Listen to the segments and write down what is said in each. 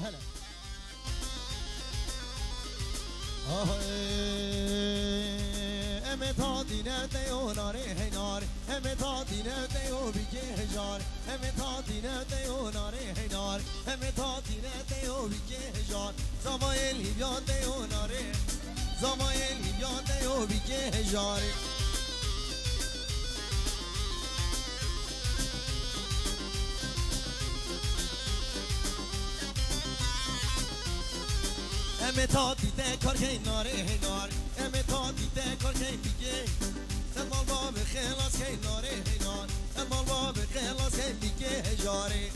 هلا امت ها دینه دیو ناره هینار امت ها دینه دیو بیگه هجار امت ها دینه دیو ناره هینار امت ها دینه دیو بیگه هجار زمای لیبیان دیو ناره زمای لیبیان دیو بیگه هجار امتا دیده کار که ناره هینار امتا دیده کار که بیگه المال باب خلاص که ناره هینار المال باب خلاص که بیگه هجاره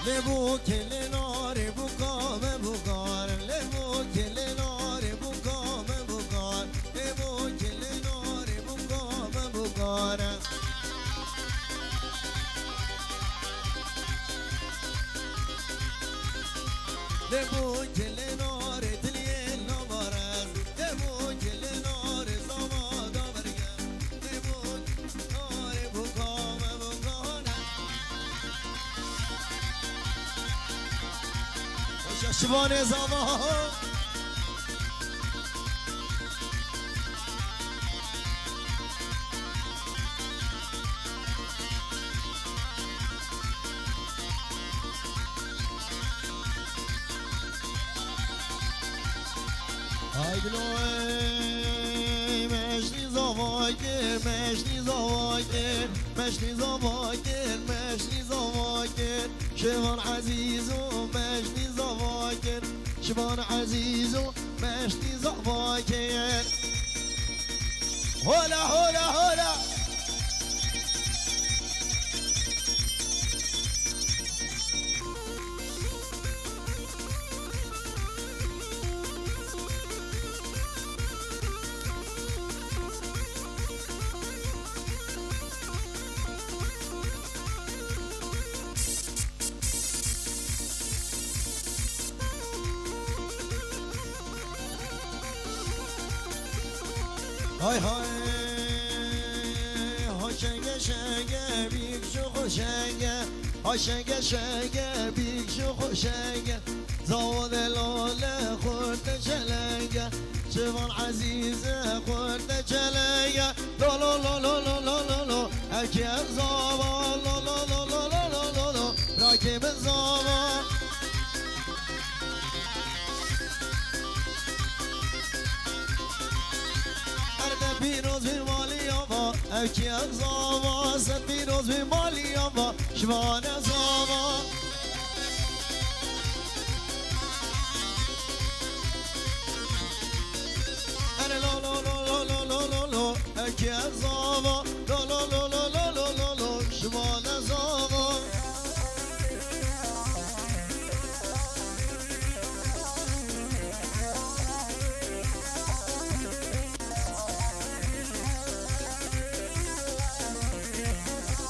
لبو کل ناره بکام بکار لبو کل ناره بکام بکار لبو کل ناره بکام بکار لبو کل ناره دلیه نبارد لبو کل ناره زمادا برگم لبو ناره بکام بکار شبان زمان مشتی زواگر مشتی زواگر مشتی زواگر مشتی زواگر شبان عزیز و مشتی زواگر شبان عزیز و مشتی زواگر هلا هلا هلا های های ها شنگه شنگه بیگ شو خوشنگه ها شنگه شنگه بیگ شو خوشنگه زود لاله خورد چلنگه شبان عزیزه خورد چلنگه لا لا لا لا لا لا لا لا اکی زاوا لا لا لا لا لا لا لا لا راکب زاوا پیروز بی مالی آوا اکی از زاوا ست پیروز بی مالی آوا شبان زاوا اره لا لا لا لا لا لا لا اکی از زاوا لا لا لا لا لا لا لا لا شبان زاوا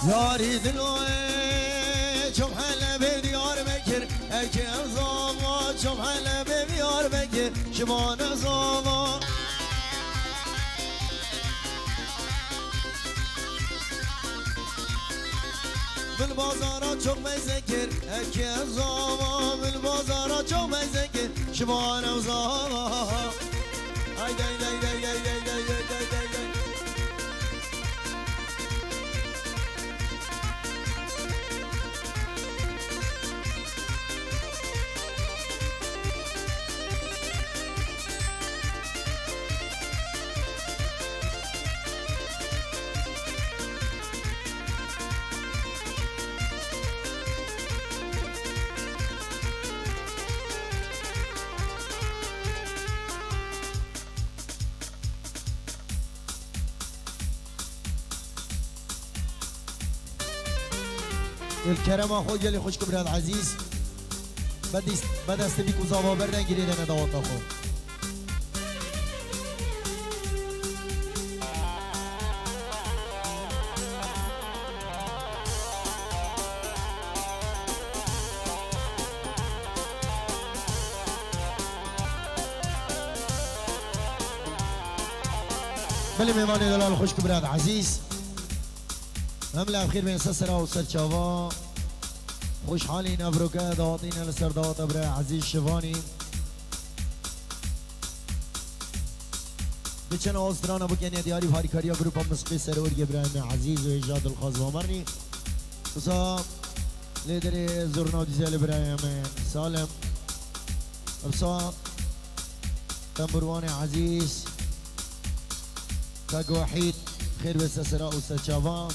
یاری دلوه چم حله به دیار بکر اکی زاوا چم حله به دیار بکر شبان زاوا بالبازارا çok mezekir اکی زاوا بالبازارا çok mezekir شبان زاوا haydi haydi haydi haydi haydi haydi haydi الكرم اخوي اللي خوش كبرات عزيز بدي استبيك وزاوا بردن جرينا ندوات اخو بله میمانی دلال خوش که براد عزیز هملا بخیر بین سسرا و سرچاوا خوشحالی نبروکه دادین لسردات برای عزیز شوانی بچن آستران ابو کنیا دیاری بهاری کاریا گروپ مسقی سرور ابراهیم عزیز و ایجاد الخاص و مرنی وصا لیدر زورنا دیزل ابراهیم سالم وصا تنبروان عزیز تاق وحید خیر بس سراء و سچاوان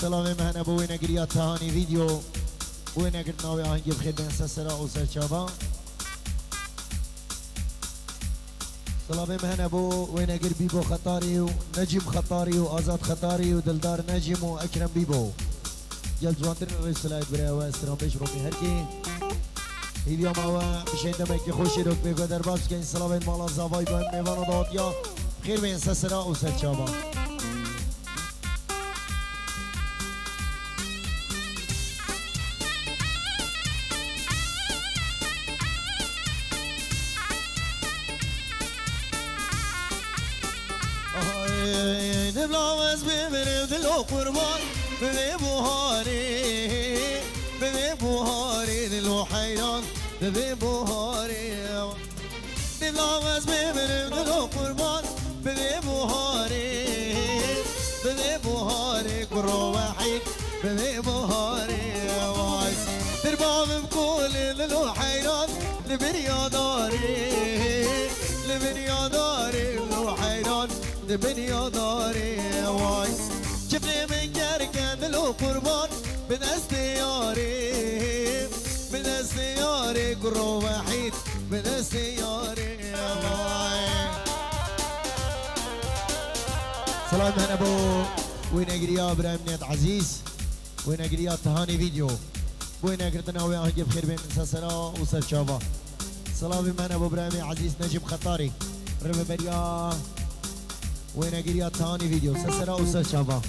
سلام مهنه بوی نگریات تهانی ویدیو بوی نگرد ناوی آهنگی بخیر بین سراء و سچاوان سلام مهنه بوی نگر بیبو خطاری و نجم خطاری و آزاد خطاری و دلدار نجم و اکرم بیبو جل جواندر رئیس ولایت برای و استرام بیش رومی هرکی هیویا ما بشین دمکی خوشی رو بگو در باز که این سلام مالا زوای با میوان و دادیا خیر بین سراء و سچاوان نبلاوز ببرم دلو قربان ببه بوهاری دلو حیران ببه بوهاری نبلاوز ببرم دلو قربان ببه بوهاری قرو وحید ببه بوهاری دربام بقول دلو حیران لبنياداري دلو حيران لبنياداري واي شفني من جركان دلو قربان بدستياري قرو وحيد بدستياري واي سلام هنا ابو وين اجريا ابراهيم نيت عزيز وين اجريا تهاني فيديو وين اجرتنا وياه جيب خير بين سسرا وسرشافا سلامي من ابو ابراهيم عزيز نجم خطاري ربي بريا وين اجريا تاني فيديو سسرا وسرشافا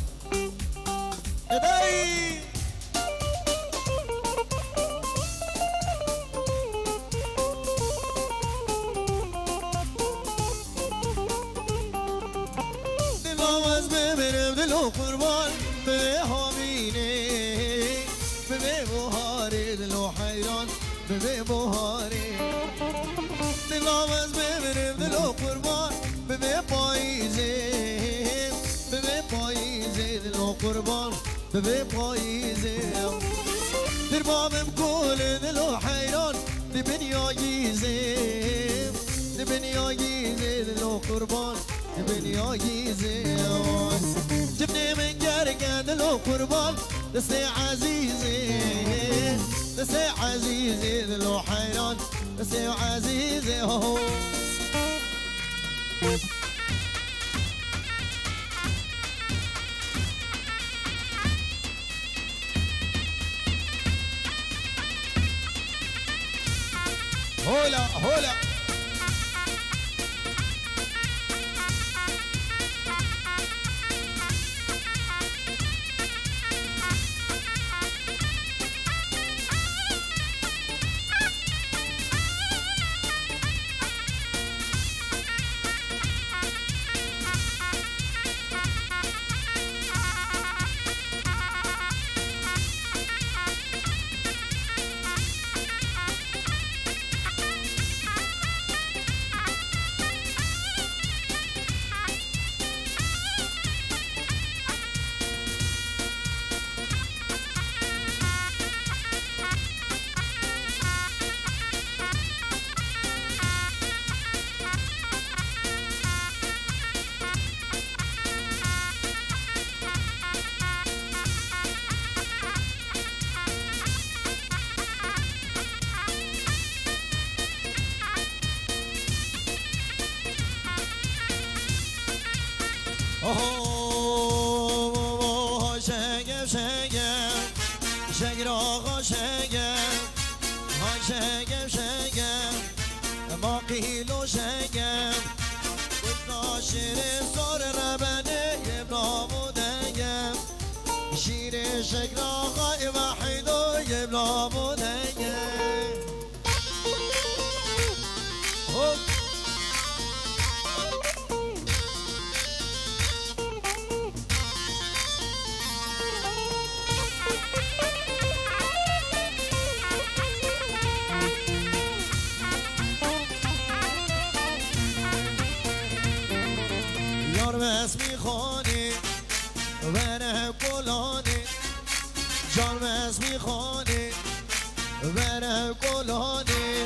اداري دلواز ببرم دلو قربان بهاميني بهاري دلو حيران بهاري دلواز ببرم دلو قربان پاییزه دلو قربان پاییزه دربابم کل دلو حیران لبنیاییزه دلو قربان لبنیاییزه جبني من جرقان دلو قربان دسي عزيزي دلو حيران دسي عزيزي هو هولا شنگم آقا شنگم ما قیلو شنگم گفتا شیر سار ربنه ابنا بودنگم شیر شکر آقای وحید و ابنا بودنگم جرمس میخوانی بره گلانی جرمس میخوانی بره گلانی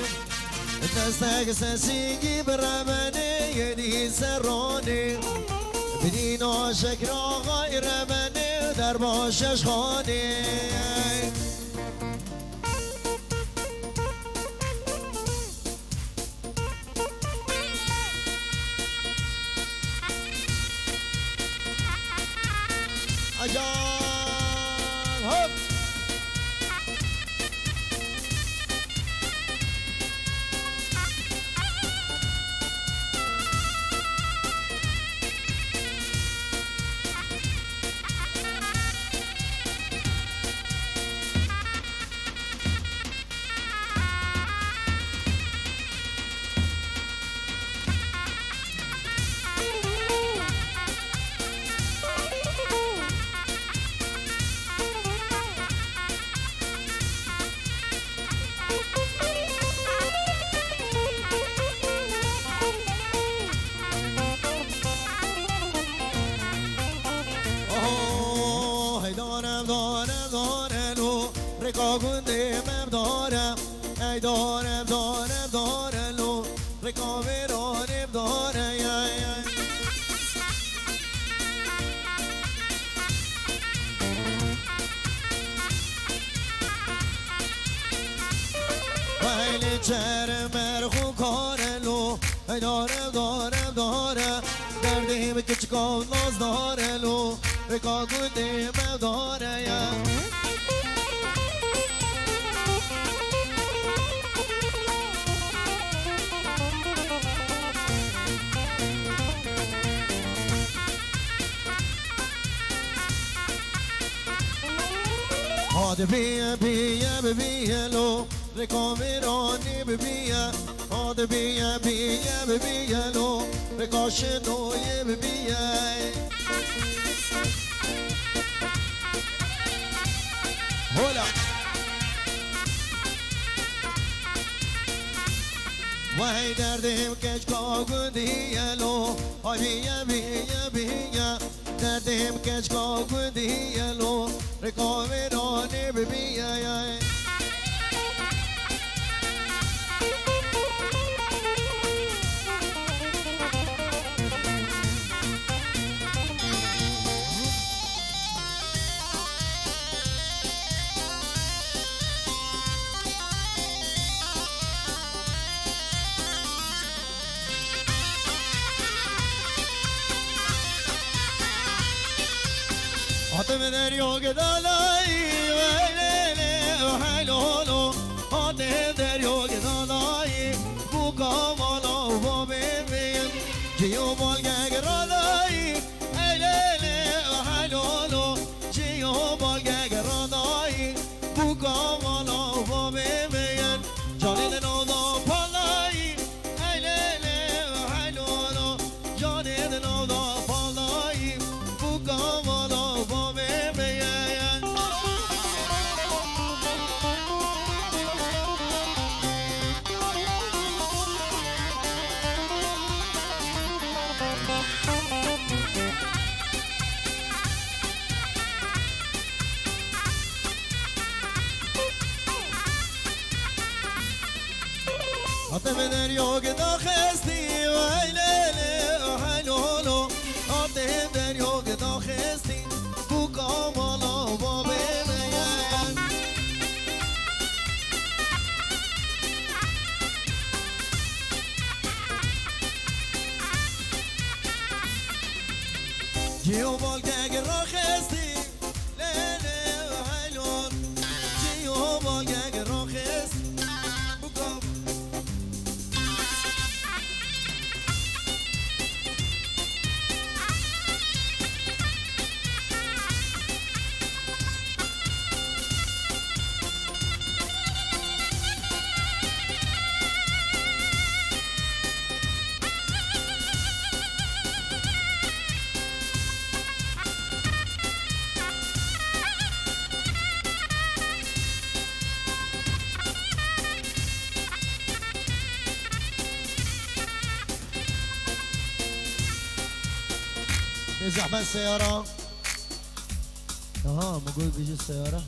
دستک سسیگی برمنه یدی سرانی بدین عاشق را غیر منه در باشش خانی عجال هب گنده مم دارم ای دارم دارم دارم لو رکابه رانم دارم ویل چرم مرخون کارلو ای دارم دارم دارم دردیم که چکاو ناز دارلو رکا گنده مم دارم بیا بیا بیا لو رکاورانی بیا بیا بیا بیا لو رکاشنوی بیا هولا وای دردم کش کاغدی لو بیا بیا بیا دردم کش کاغدی لو رکاورانی بیا آتم دریا گدالایی ویلیلی و حیلولو آتم دریا گدالایی بوکا مالا و بابی بین جیو بالگه گرالایی ایلیلی و حیلولو جیو بالگه گرالایی بوکا مالا و بابی بین جانی دنودا پالایی ایلیلی و حیلولو جانی دنودا پالایی بوکا مالا آتم دریا گدا خستی و ایلیلی و حیلولو آتم دریا گدا خستی بوکا مالا و بابی بین جیو بالگه را خستی لیلی و حیلول جیو بالگه را خستی بوکا بزحمة السيارة موجود بيجي السيارة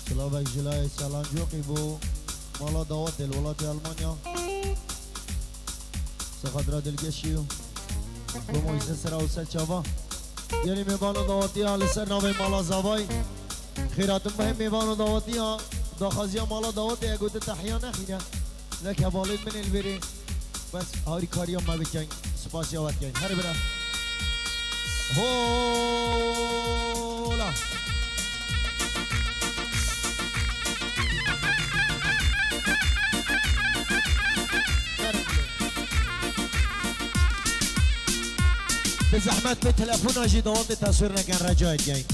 سلافك جلاي سالانجوقي بو مالا دعوت الولايات ألمانيا سخدرة دلقشيو بمويسة سرا وسلشافا يعني ميبانو دعوتيها لسر نوي مالا زاواي خيراتم بهم ميبانو دعوتيها داخازيا مالا دعوتي قد تحيا نخينا لك والد من البري بس هاري كاريوم ما بكين سپاسیا وقت کن هر برا هولا بزحمت به تلفون آجی دوات تصویر نکن رجایت گین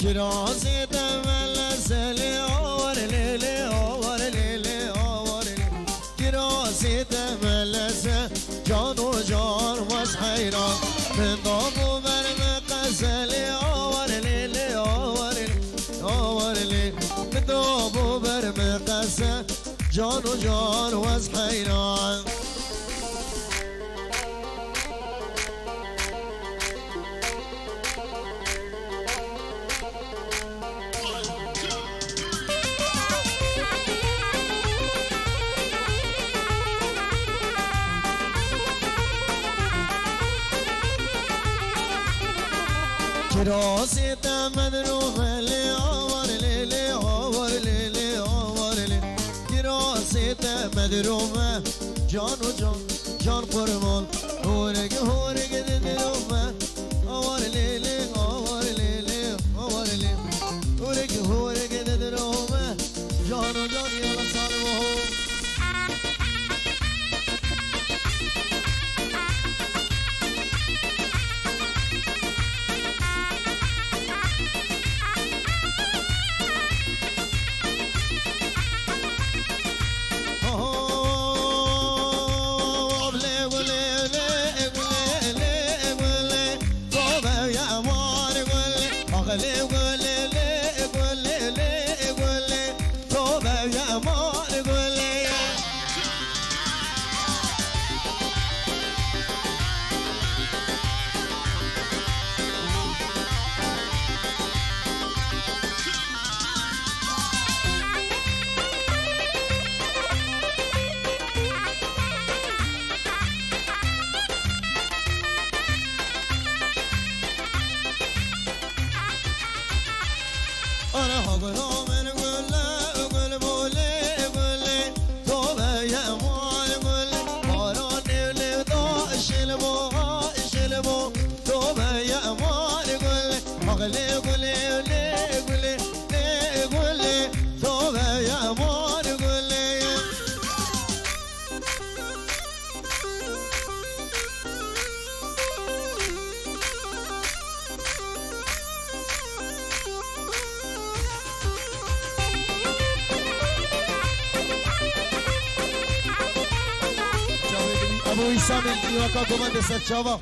Kirası temelle seli avar lili avar lili avar lili Kirası temelle se canu can vas hayran Min dabu verme qaseli avar lili avar lili avar lili Min dabu verme qaseli canu can vas hayran Kirası temedrume li avar li avar li avar li Kirası temedrume canu can can kurban Horege horege dedrume avar li avar li avar li Horege horege dedrume canu can yana sarvo سامي يوكا كوماندي ساتشافا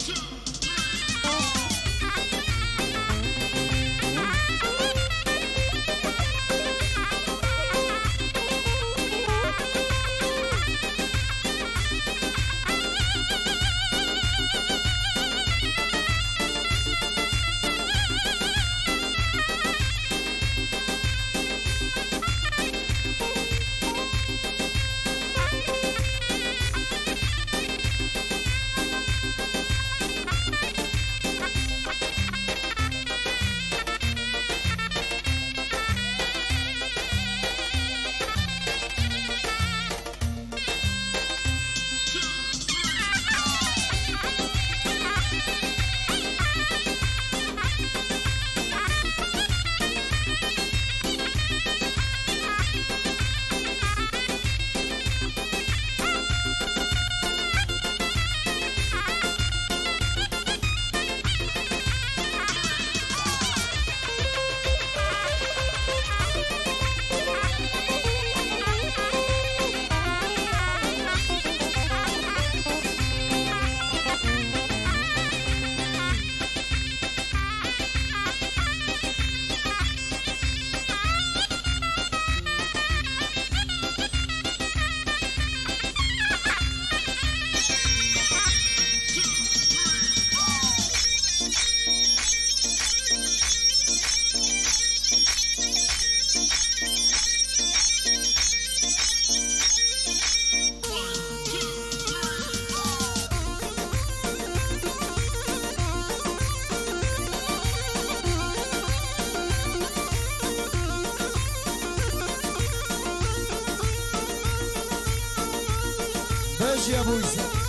باجي يا بويسا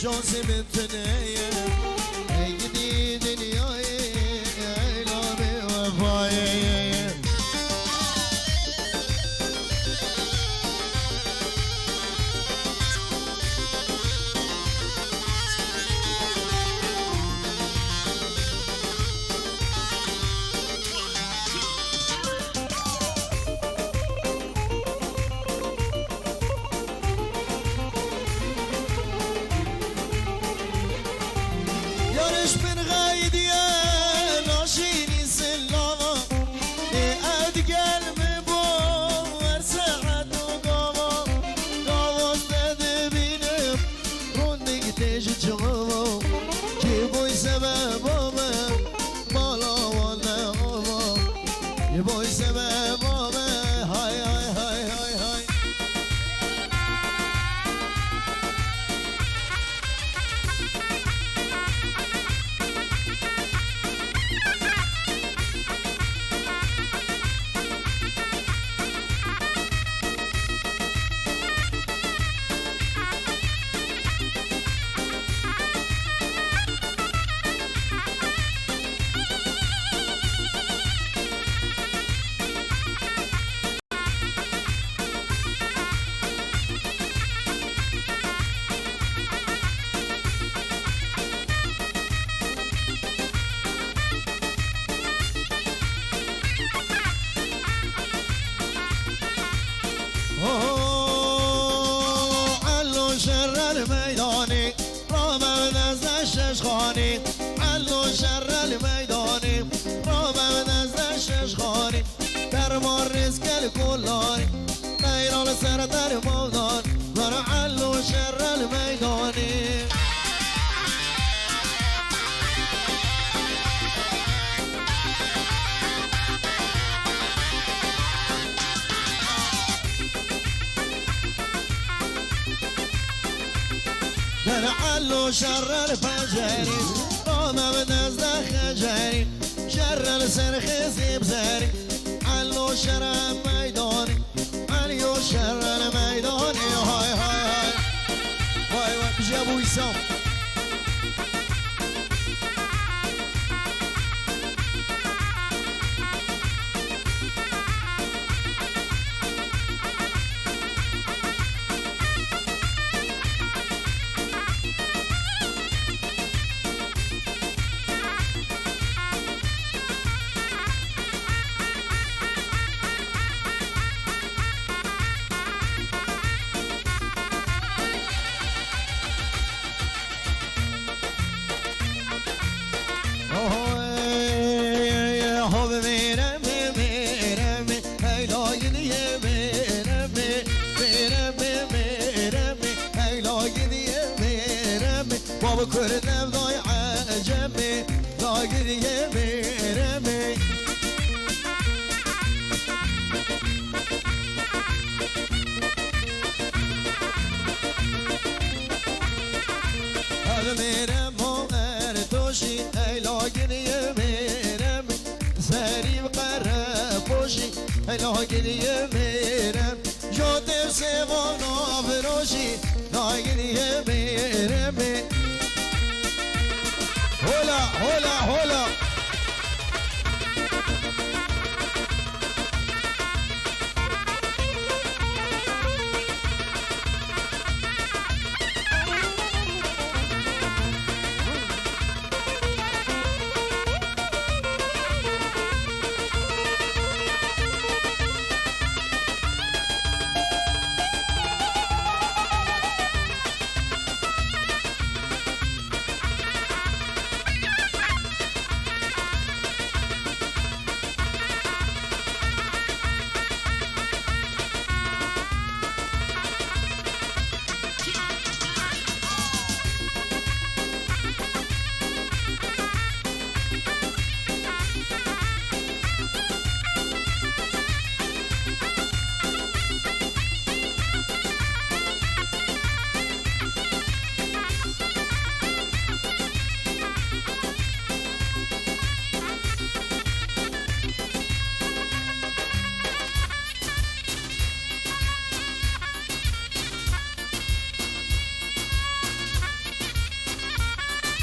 جوزي من ثنايا اي جديد دنياي اي لامي وفاي باش من غايد يا ناشيني سلامة قد قلبي بو ورسعد وقامة قاوز تدبينم رونك تيجي جمامة جيبوي سبابة مالا وانا غامة جيبوي سبابة هاي هاي هاي هاي هاي علو شر الميداني رابع دست الششخاني علو شر الميداني رابع دست الششخاني درمان رزق الكلاني غير السر در موضان ورا علو شر الميداني علو شر الفجري قام بدز خجري شر السرخ زيب زاري علو شر الميداني علو شر الميداني هاي هاي هاي هاي هاي بجابو وسام بابا كردم ضايع جنبي ضايق يمي رمي هذا ميرم هو ارتوشي اي لاقن يمي رمي ساري بقرب بوشي اي لاقن يمي رمي جوتف سيوانا بروشي لاقن يمي رمي هولا هولا هولا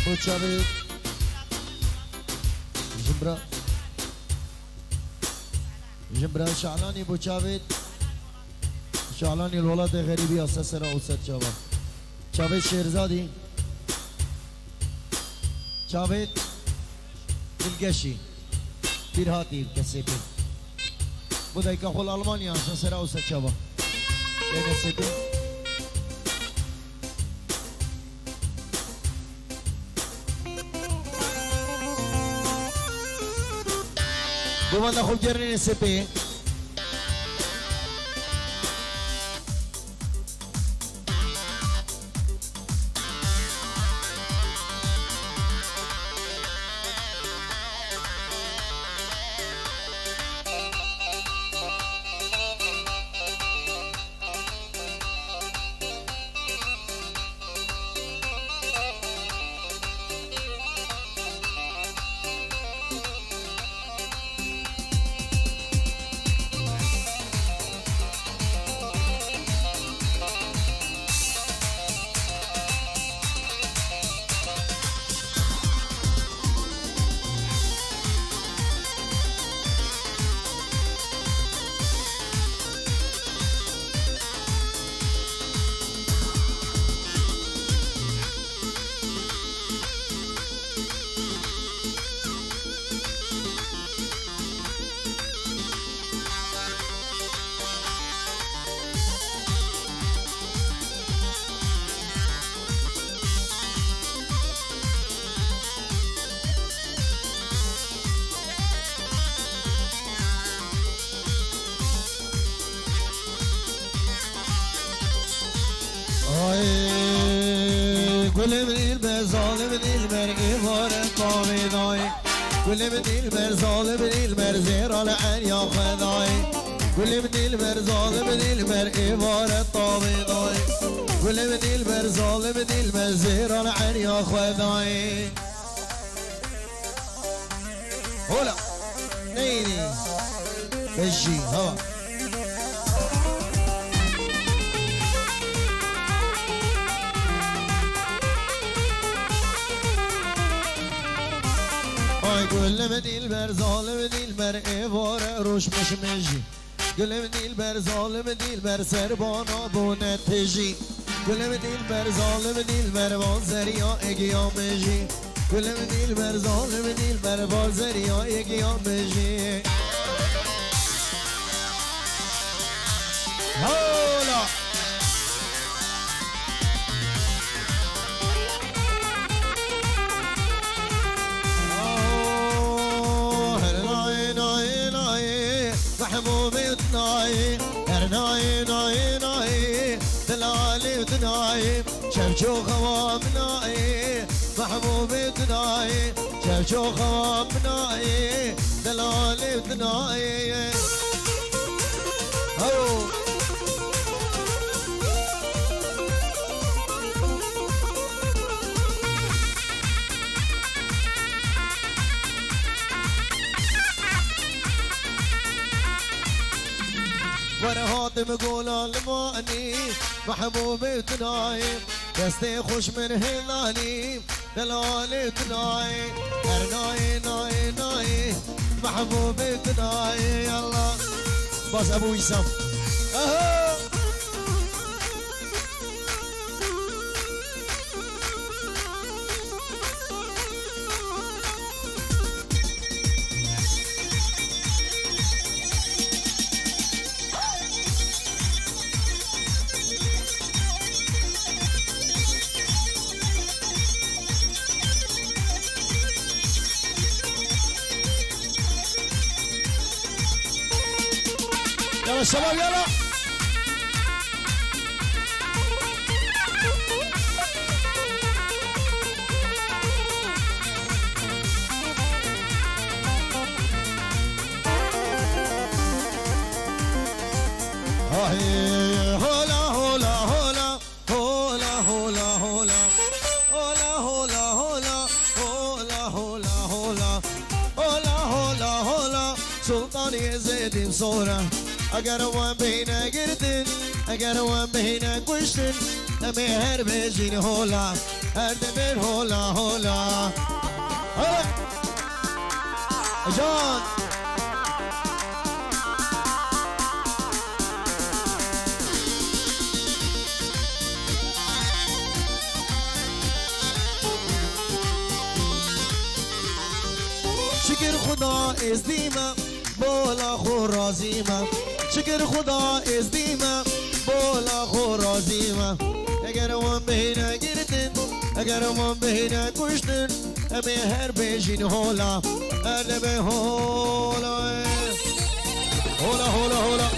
بوچاوید جمبرا شعلاني بوچاوید شعلاني الولاد غريبي اساسا اوسط جواب چاوید شیرزادی چاوید دلگشی بیرهاتی کسی بیر بودای که خل آلمانیا اساسا اوسط جواب کسی بیر دوباره خوب گرین سپی گل بدیل بر ظالم دیل بر عبارت قامیدای گل بدیل بر ظالم دیل بر زیرال عن یا خدای گل بدیل بر ظالم دیل بر عبارت قامیدای گل بدیل بر ظالم دیل بر زیرال عن یا خدای هولا نیدی بشی هوا گل دیل بر ظالم دیل بر ایواره روش مشمجی گل دیل بر ظالم دیل بر سربانا بونتجی گل دیل بر ظالم دیل بر وازریا اگیامجی گل دیل بر ظالم دیل بر وازریا اگیامجی هولا محبوبي وتناي هرناي ناي ناي دلالي وتناي شفشو خوامناي محبوبي وتناي شفشو خوامناي دلالي وتناي هو وانا هاتم قول الماني محبوبي وتناي دستي خوش من هلاني دلالي وتناي هرناي ناي ناي محبوبي وتناي يلا باس ابو وسام اهو يلا الشباب يلا هولا هولا هولا هولا هولا هولا هولا هولا هولا هولا هولا هولا هولا هولا سلطان يزيد صورة اگر وان بهینه گردن اگر وان بهینه گشتن همه هر بجین هولا هر دمر هولا هولا جان شکر خدا از دیمه بولا خو رازیمه شکر خدا از دیمه بولا خو رازیمه اگر وان بهینه گردن اگر وان بهینه کشتن مهر بجین هولا ادب هولا هولا هولا هولا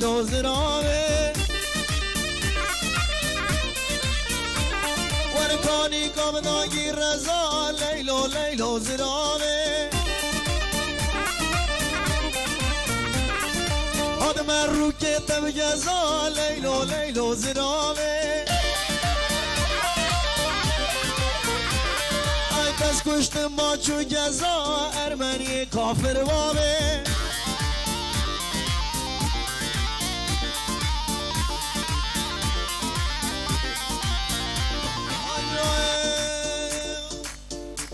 لیلو زرامه ورکانی کام داگی رزا لیلو زرامه آدم رو که تب جزا لیلو زرامه ای کس کشت ما چو جزا ارمنی کافر وامه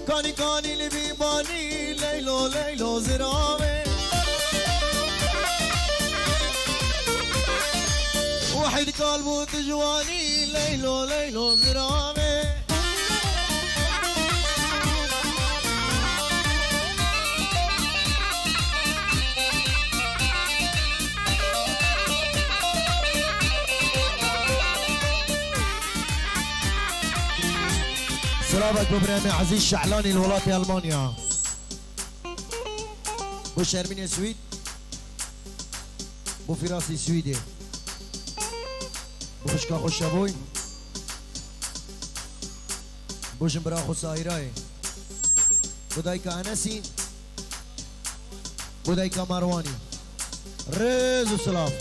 کانی کانی لبی بانی لیلو زرامه وحيد قلبه تجواني ليلو زرامه سلامك ببرامي عزيز شعلاني الولاية ألمانيا بو شرمين سويد بو فراسي سويدي بو خشكا خوش ابوي بو جنبرا خو سايراي بو دايكا انسي بو دايكا مرواني ريزو سلام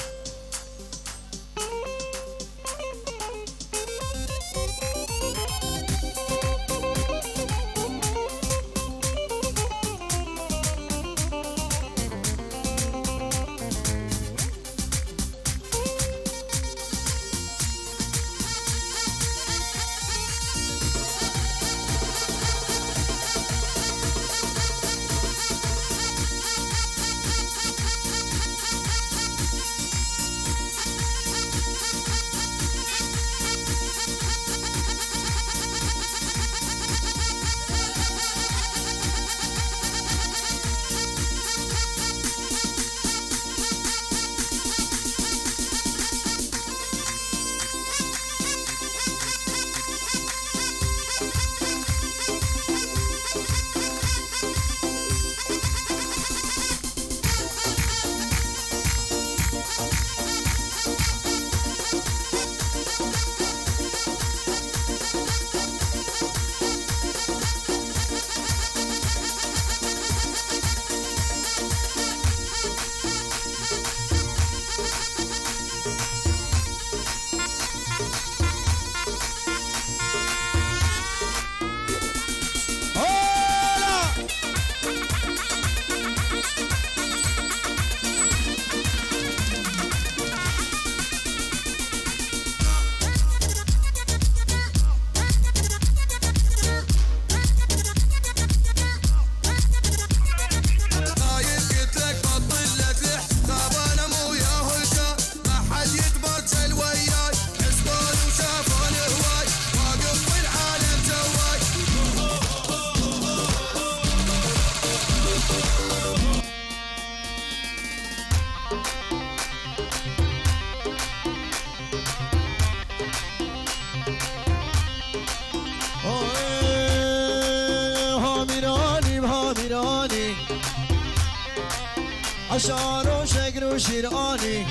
اشعار و شکر و شیرانی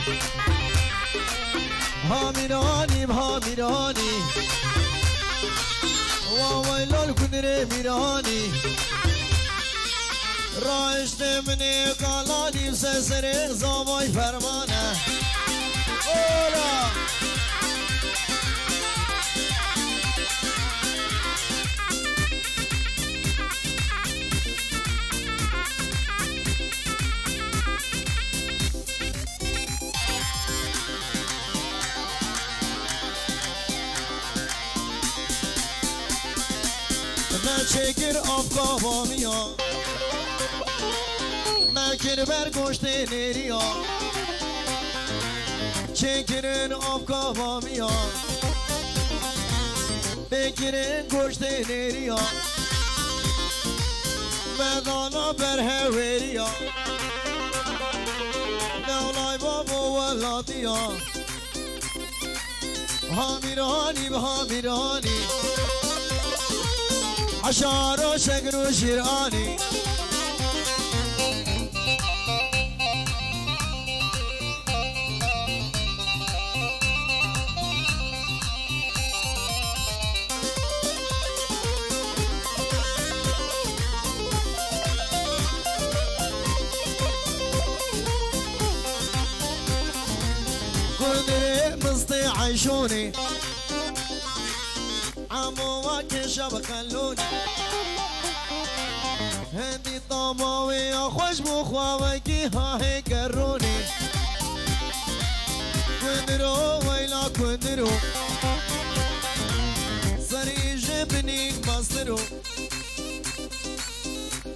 هامیرانی و ویلال کنر میرانی راشت من کالانی سسر زاوای فرمانه اولا ده چکر آب کابامیا مکر بر گشت نیریا چکرین آب کابامیا بکرین گشت نیریا مدانا بر هوریا نولای بابا ولاتیا هامیرانی به هامیرانی عشار و شکر و شیرانی كندري مسطي عيشوني عمو وكشب خلوني هندي طماوي يا خوش بخواوكي هاي كروني كندرو ويلا كندرو سري جبني مصدرو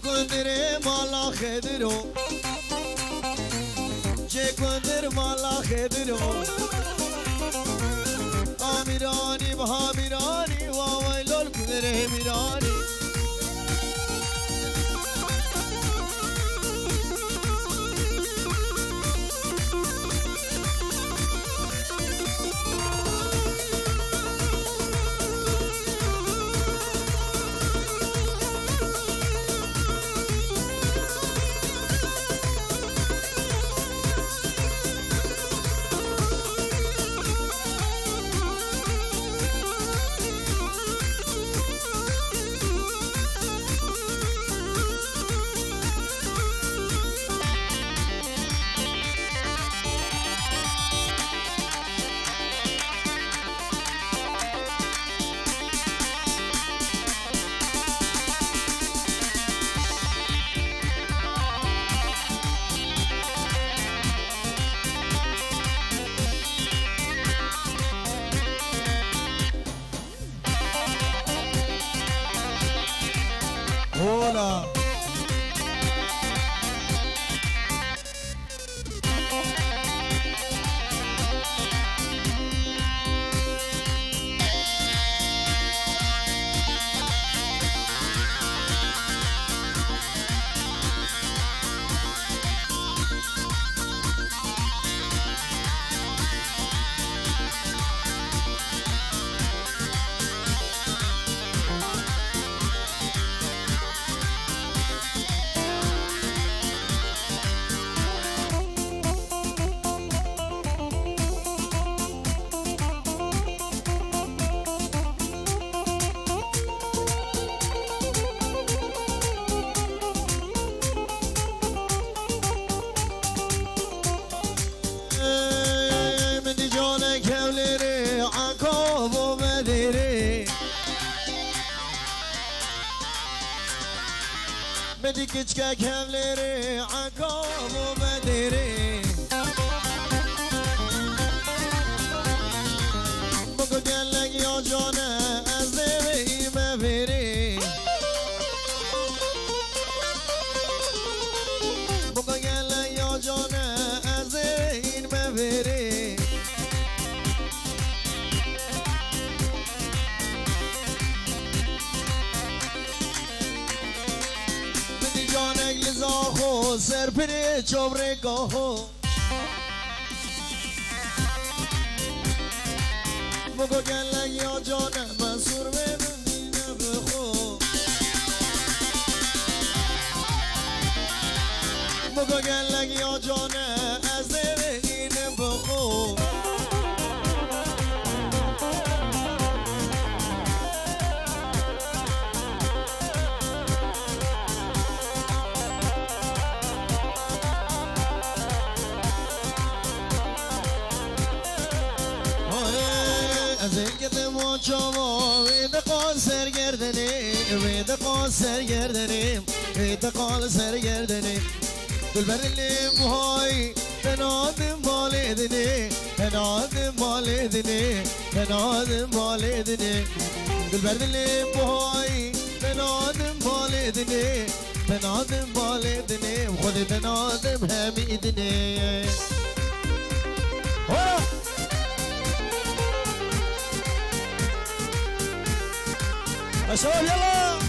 كندري مالا خدرو كندر مالا خدرو آمیرانی و هامیرانی واویلول کندر همیرانی هولا بدي كتشكا كامليري عقاب ومديري بقو قالك يا جانا أزيري ما فيري بقو قالك يا جانا أزيري ما فيري جانك لزاخو سر پری چوبره گاهو بگو گلک یا جانم منصور ببینه بخو بگو گلک یا جانم از ببینه بخو چاوا وید قال سرگردنی وید قال سرگردنی وید قال سرگردنی دلبر اللي بهاي تنادم والدني تنادم والدني تنادم والدني دلبر اللي بهاي تنادم والدني تنادم والدني وخذ تنادم هميدني شباب يلا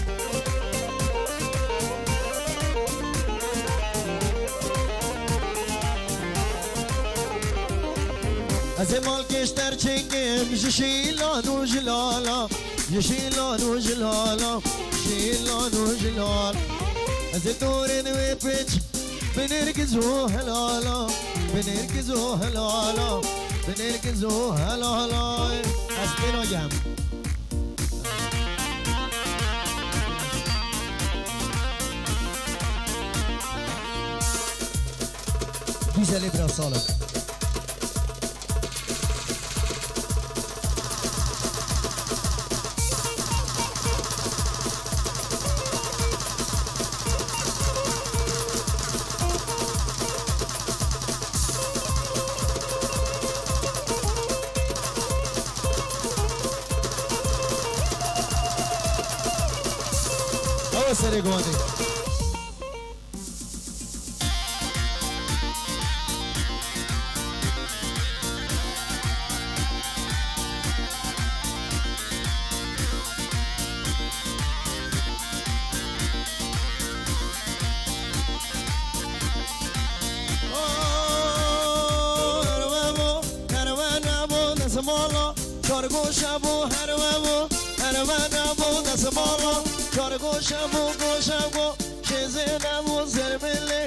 از مال کشتر چنگم جشیلان و جلالا جشیلان و جلالا جشیلان و جلال از دور نوی پیچ بنرگزو هلالا بنرگزو هلالا بنرگزو هلالا از بناگم güzel biraz sağlık. Hava Seregoni. شبو هرمو هرمو دست بالا چارگو شبو گوشمو شزنمو زرملی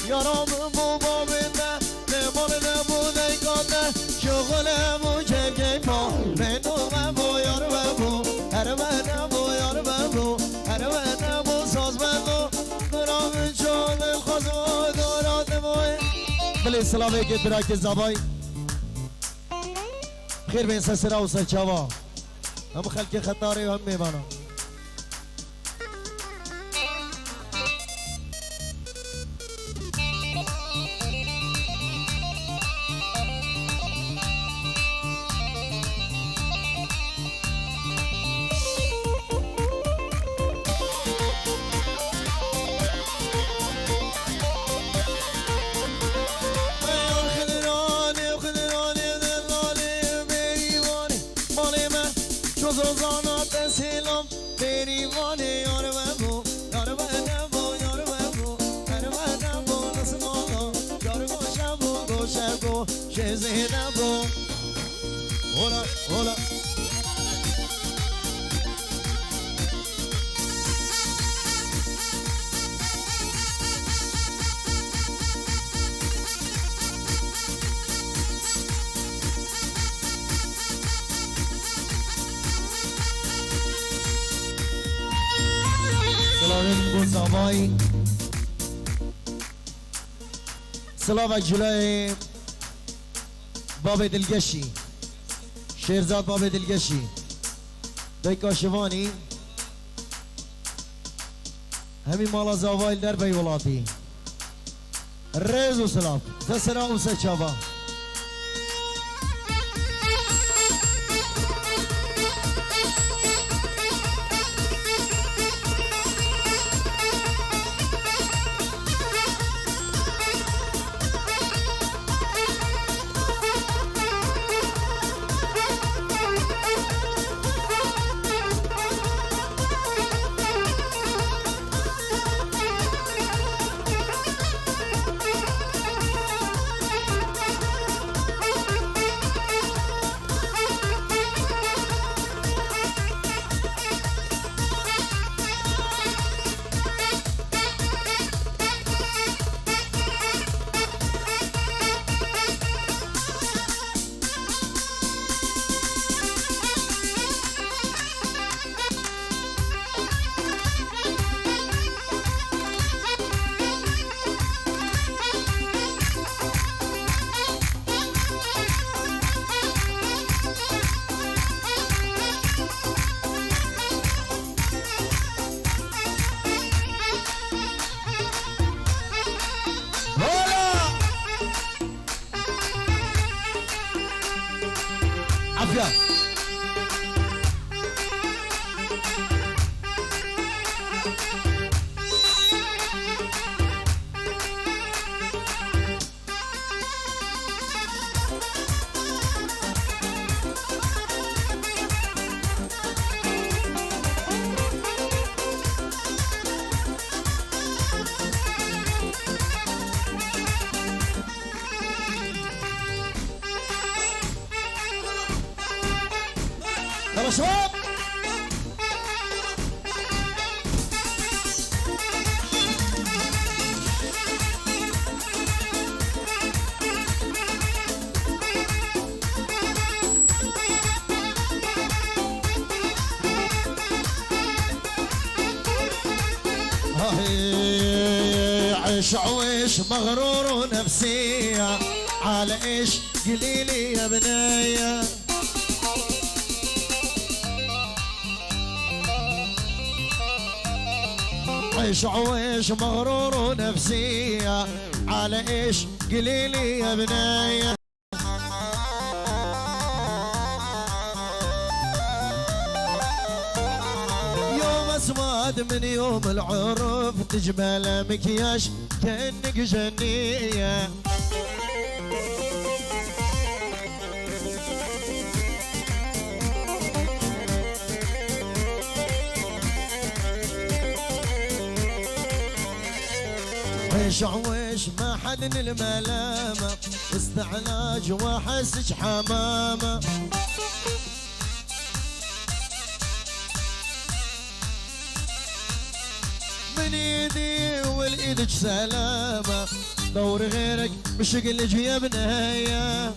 یارم بو بابنده نمال نمو نگانده شغلمو جنگی پا بندومو یارمو هرمو یارمو هرمو سازمنو درام چون خزو دارادمو بلی سلامه که براک زبای خیر بین سسرا و سچاوا هم خلق خطاره و هم میمانا Hola, hola. سلام بوزامای سلام جلوی باب دلگشی شیرزاد باب دلگشی دای کاشوانی همین مالا زاوایل در بی ولاتی ریز و سلام سسرا و سچابا يلا شباب عيش عويش مغرور ونفسية على ايش قليلي يا بنية عيش عويش مغرور ونفسية على ايش قليلي يا بنية اسود من يوم العرف تجمل مكياج كأنك جنية عيش عويش ما حد الملامة واستعلاج واحسج حمامة من ايدي والايدك سلامة دور غيرك بشكل يا بنايا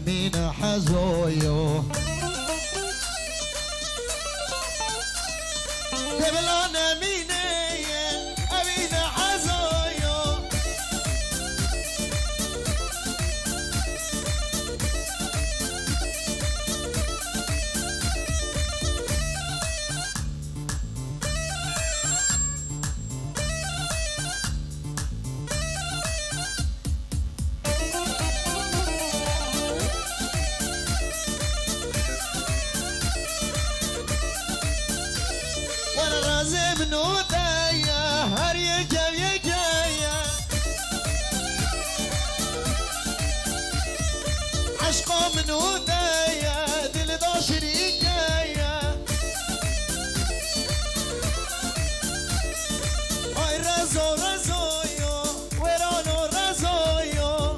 مين حزويو قبل انا مين امين حزويو من ودايا هريجا يجايا عشقه من ودايا دل داشري جايا هاي رازو رازويو ويرانو رازويو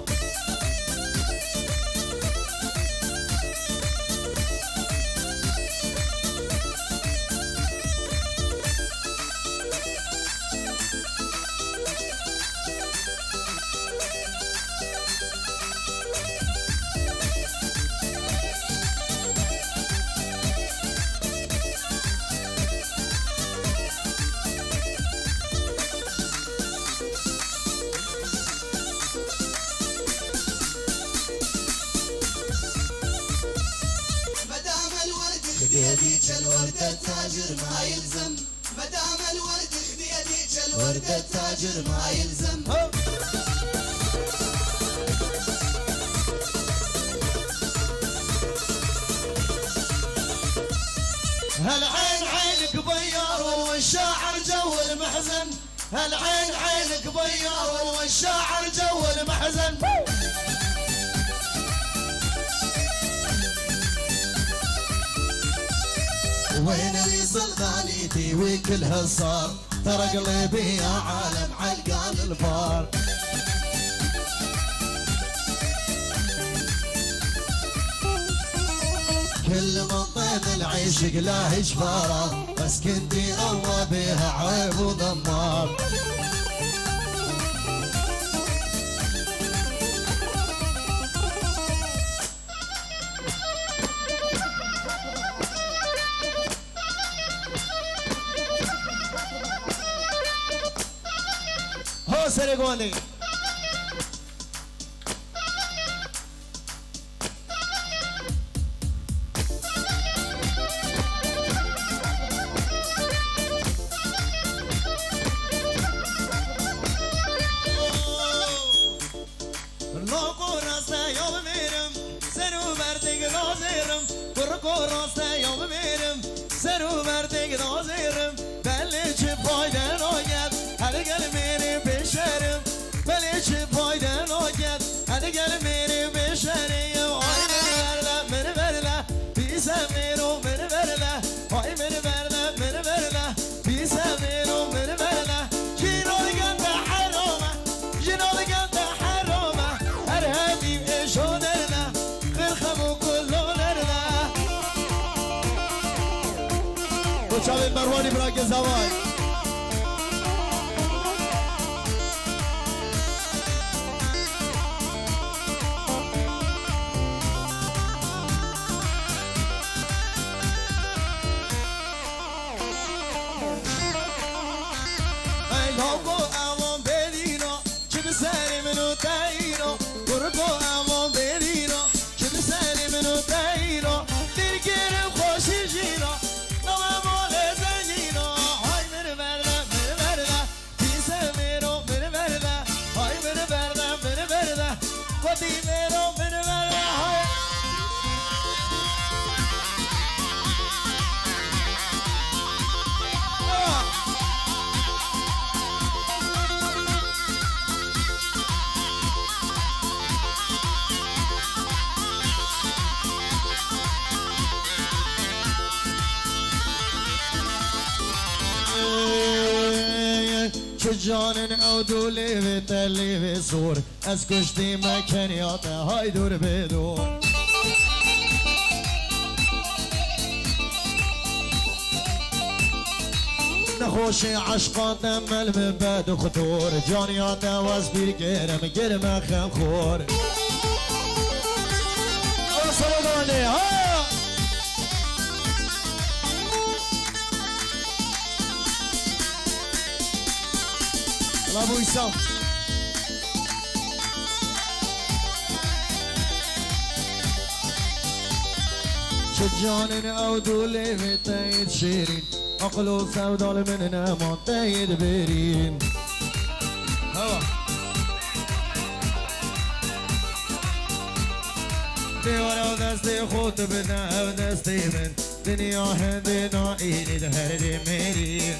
خديديك الوردة التاجر ما يلزم مدام الورد خديديك الوردة التاجر ما يلزم هالعين عينك بيار والشاعر جو المحزن هالعين عينك بيار والشاعر جو المحزن وين اللي صل ثانيتي وكلها صار ترى قلبي يا عالم علقان الفار كل من طيب العيش قلاه جفاره بس كنتي الله بها عيب ودمار سر گوانده سرو بردگ نازرم بله چه فایده ناید هر گل میری بشرم بله چه فایده ناید هر گل میری بشرم آی منی برده بیسم میرو منی برده آی منی برده بیسم میرو منی برده جینال گنده حرامه جینال گنده حرامه هر همیم اشو درده خرخم و کلو درده جاوید مروانی براک زوای ای لوگو امان بدینا چه بسری منو تایینا برگو امان بدینا چه بسری منو تایینا درگیرم خوشی جینا چه جانن او دوله و تلی و زور از کشتی مکنیات های دور بدون نخوش عشقات مل من بعد خطور جانیات واز بیر گرم خم خور او سلامانه ها ابو ایسام چه جانن او دوله و تایید شیرین عقل و سودال من نمان تایید برین دیوار او دست خود بدن او دستی من دنیا هنده نایینی ده هر دی میرین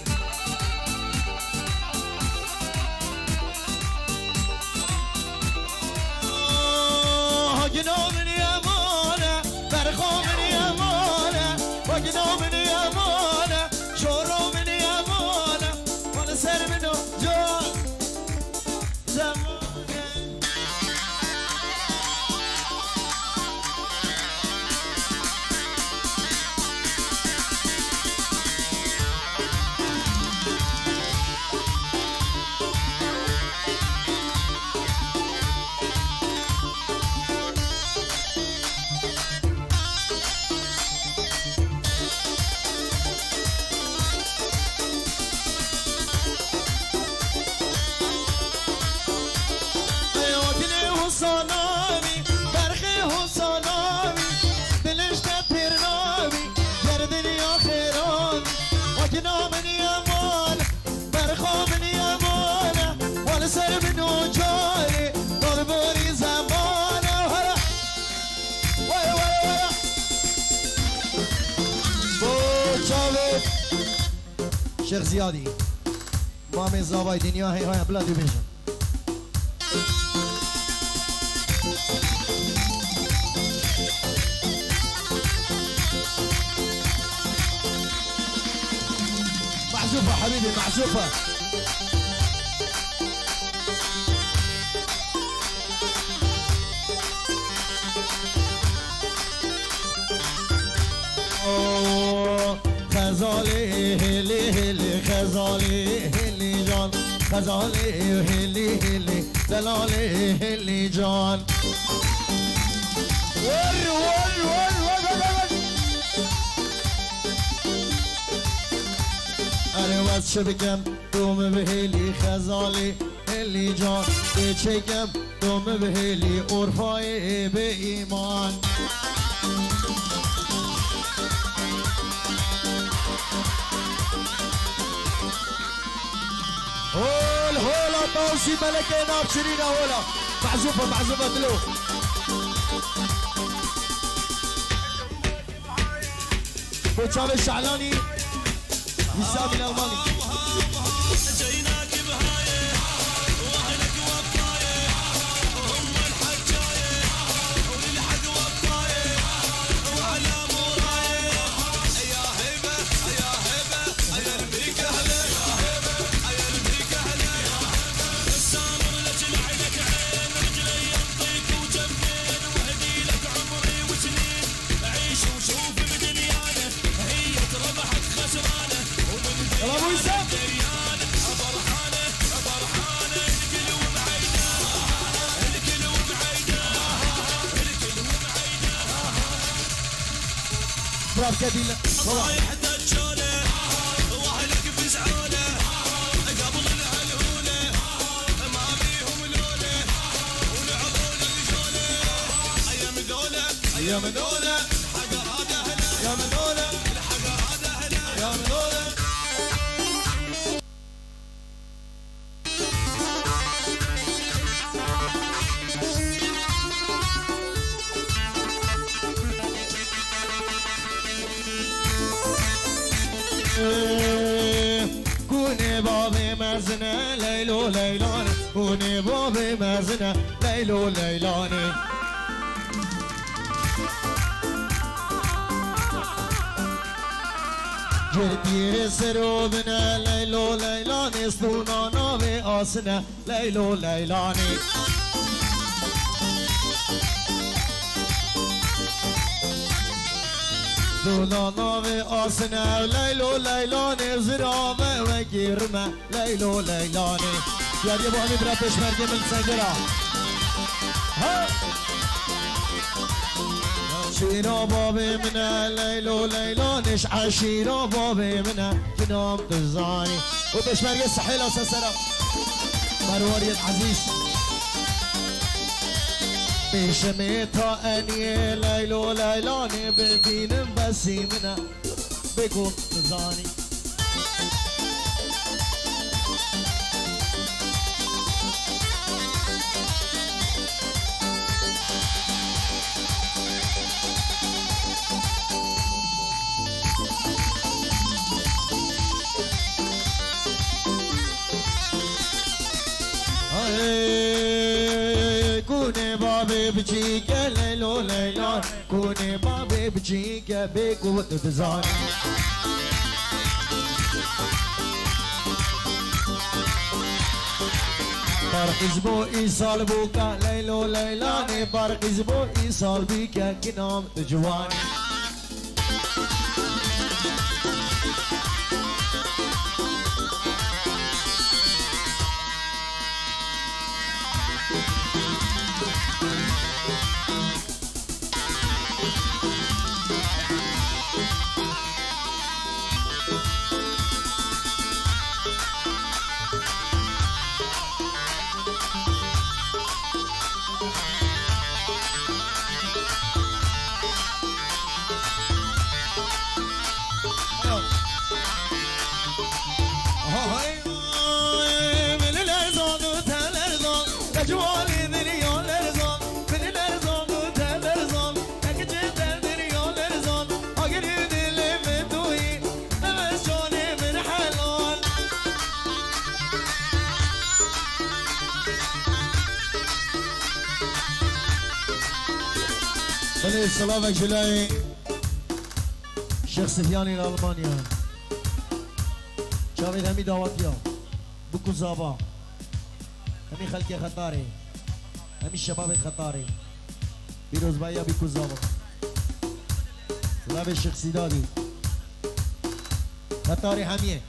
گنامنی امانه برخامنی امانه با گنامنی امانه شورامنی امانه مال سر منو جان زمانه سر منو جاری دلبری زمانه هلا وای وای وای بو جاوید شیخ زیادی مام زاوای دنیا هی های بلادی بیشن محذوفة حبيبي محذوفة خزاله هلی هلی خزاله هلی جان خزاله هلی هلی دلاله هلی جان ور ور ور ور اره وز شو بگم دوم به هلی خزاله هلی جان بچگم دوم به هلی عرفای به ایمان هولا طوسي ملكي ناب شيرين هولا معزوفة دلو بوتشاب الشعلاني حسام الألماني براب كبيلة رايح دجالة واهلك بزعالة قبل الهلهولة ما بيهم لولة ولعبوا الرجالة ايام دولة ايام دولة حق هذا هلا ايام دولة حق هذا هلا ايام دولة كوني بابي مزنة ليلو ليلاني كوني بابي مزنة ليلو ليلاني جردي سروبنا ليلو ليلاني صدونا نابي آسنا ليلو ليلاني دولانا و آسنه لیلو لیلانه زرامه و گیرمه لیلو لیلانه یاری با همی برا پشمرگه من سنگرا شیرا بابی منه لیلو لیلانش عشیرا بابی منه کنام تزانی و پشمرگه سحیل آسا سرا مرواری عزیز بشمي طائني ليلو ليلاني ببين بسيمنا بكون تزاني كوني بابي بجيك ليلو ليلان كوني بابي بجيك بقوة تزاني بارك اسبوعي صال بوكا ليلو ليلاني بارك اسبوعي صال بيكا كنام تجواني بني سلامك جلاي شيخ سفياني لألمانيا شاويد همي دعواتيا بكو زابا همي خلقي خطاري همي الشباب خطاري بيروز بايا بكو زابا سلام الشيخ سيدادي خطاري حميه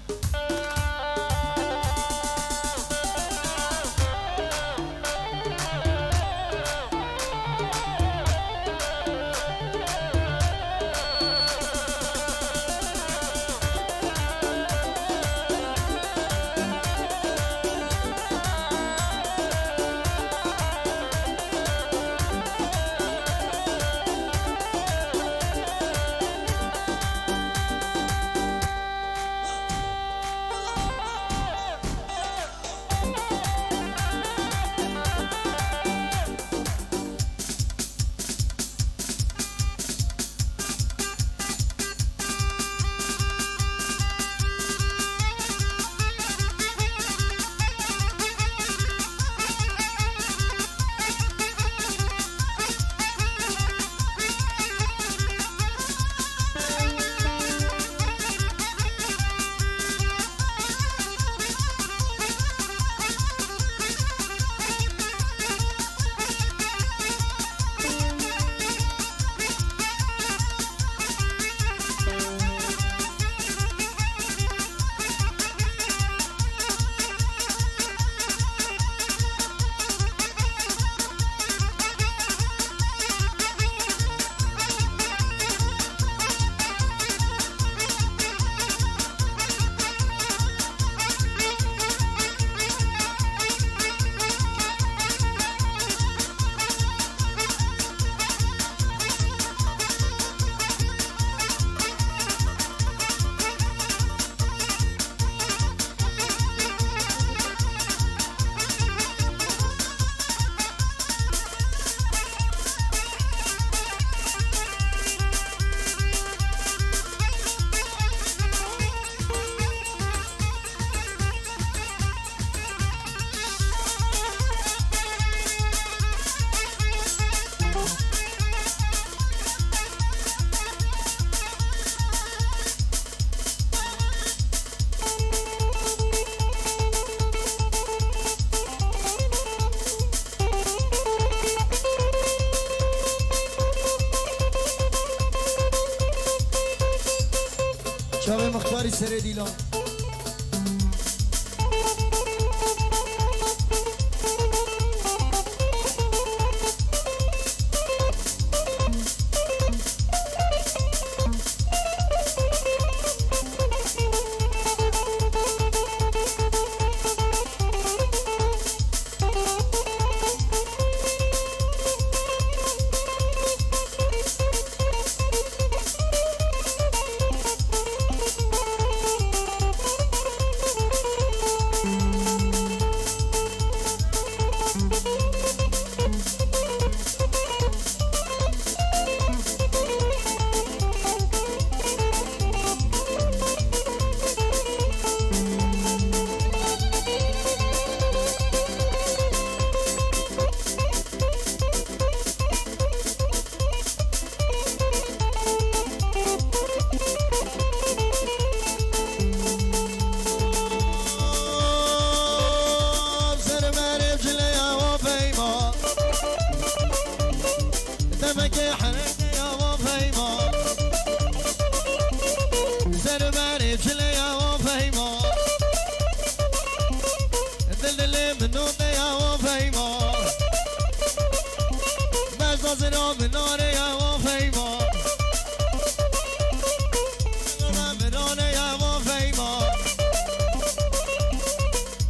شب مختاری سر دیلان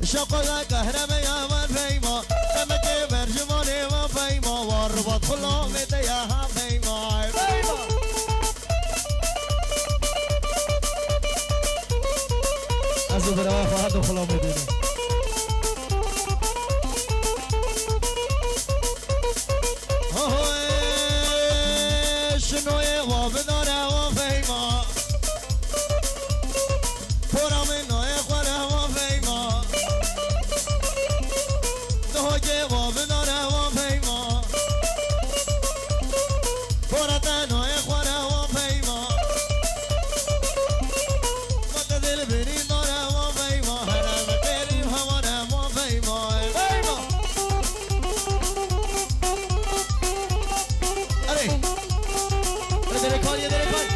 شقلا كهربا يا والفيما تمكي برجماني وفيما والربط خلوم يا فيما فيما ازو برا فهد خلوم يديني شنو يوا بدنا وفيما فورا منو يخوره وفيما نهجه وبداره وفيما فورا تنو يخوره وفيما مقدل بري داره وفيما هرم كريم هواره وفيما فيما علي دره کار یه دره کار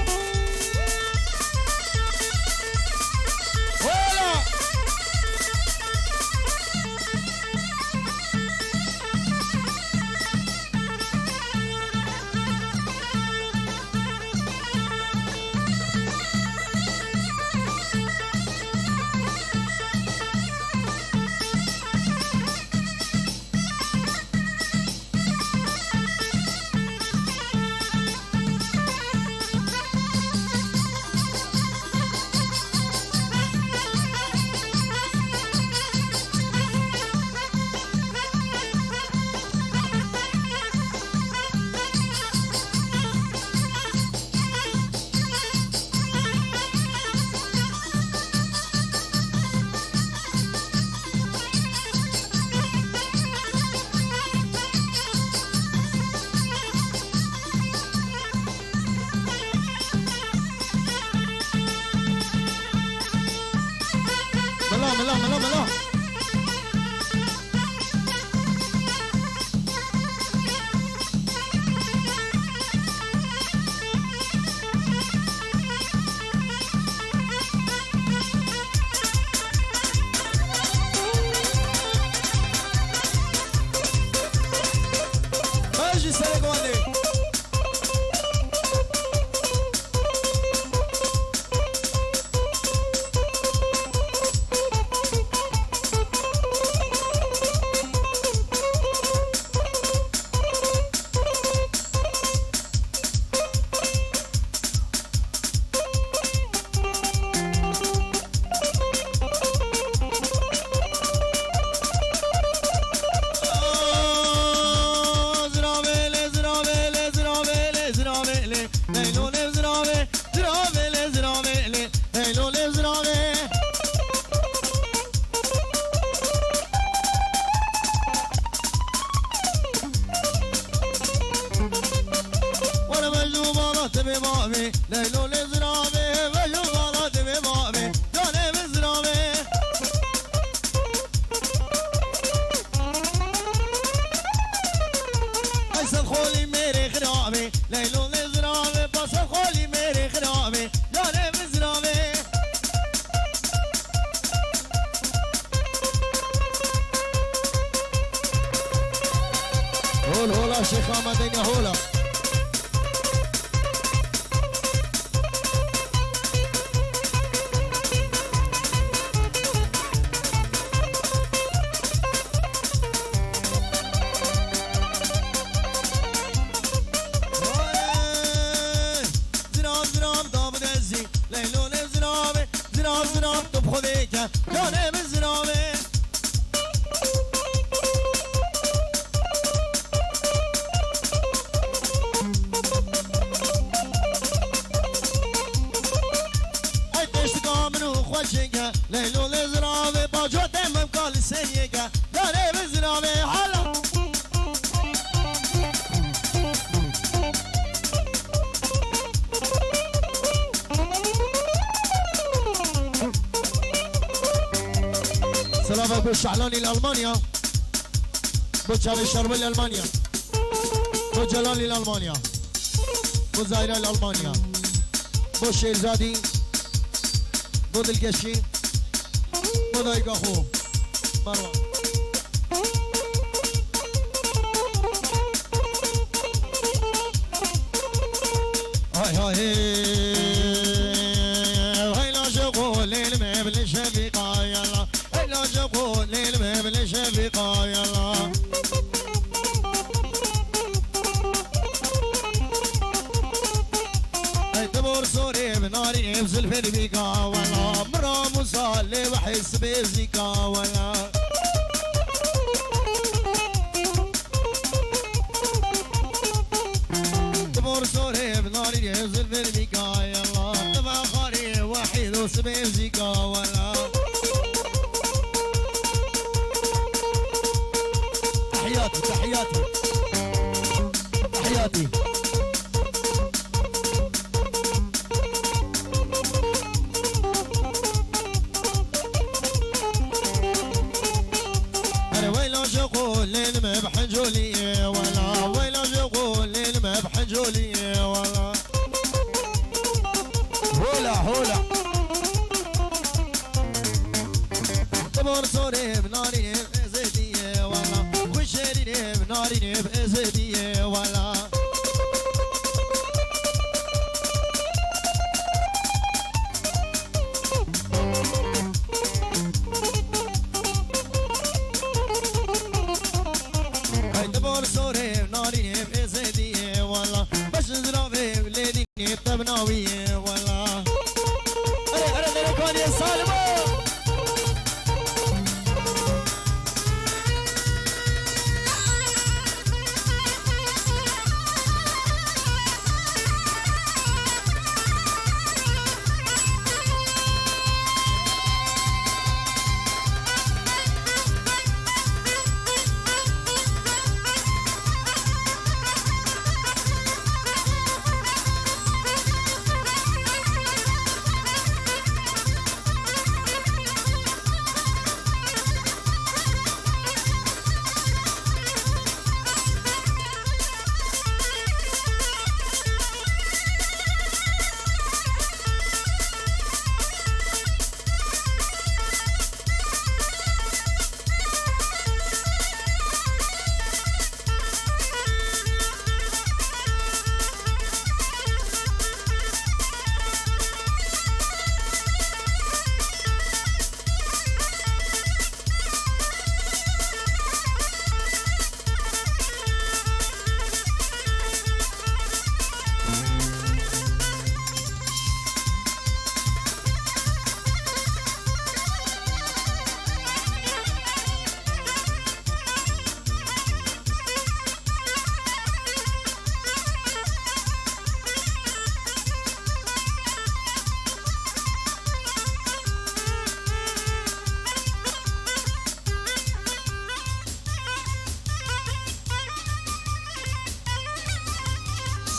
ملا ماشي سلام عليكم بمامي ليلو لزرامي وجو غلط بمامي جاني بزرامي ايسر خولي ميري خرامي ليلو لزرامي بس خولي ميري خرامي جاني بزرامي هولا شيخ مدينة هولا ليلو لزرابي باجو تمم كل سنيقة داري بزرابي حلا سلامة بالشعلاني لألمانيا بوتشاري الشربي لألمانيا بوجلالي لألمانيا بوزايرة لألمانيا بوشيرزادي بود القشي بودايق اخوه مروان هاي هاي هاي لا شغول المبل شفيقا يلا هاي لا شغول المبل شفيقا يلا هاي تبور سوري بناري بزل في البيقا ولا مرا مصالي وحس بيزيكا ولا تبور سوري بناري بزل في البيقا يلا تبع خاري وحيد وسبيزيكا ولا تحياتي تحياتي تحياتي بحنجولي ولا ويلا شغول ما بحنجولي ولا هولا هولا تبور سوري بناري بزيدي ولا وشيري بناري بزيدي ولا تبناوية ولا أنا كون يا سالمو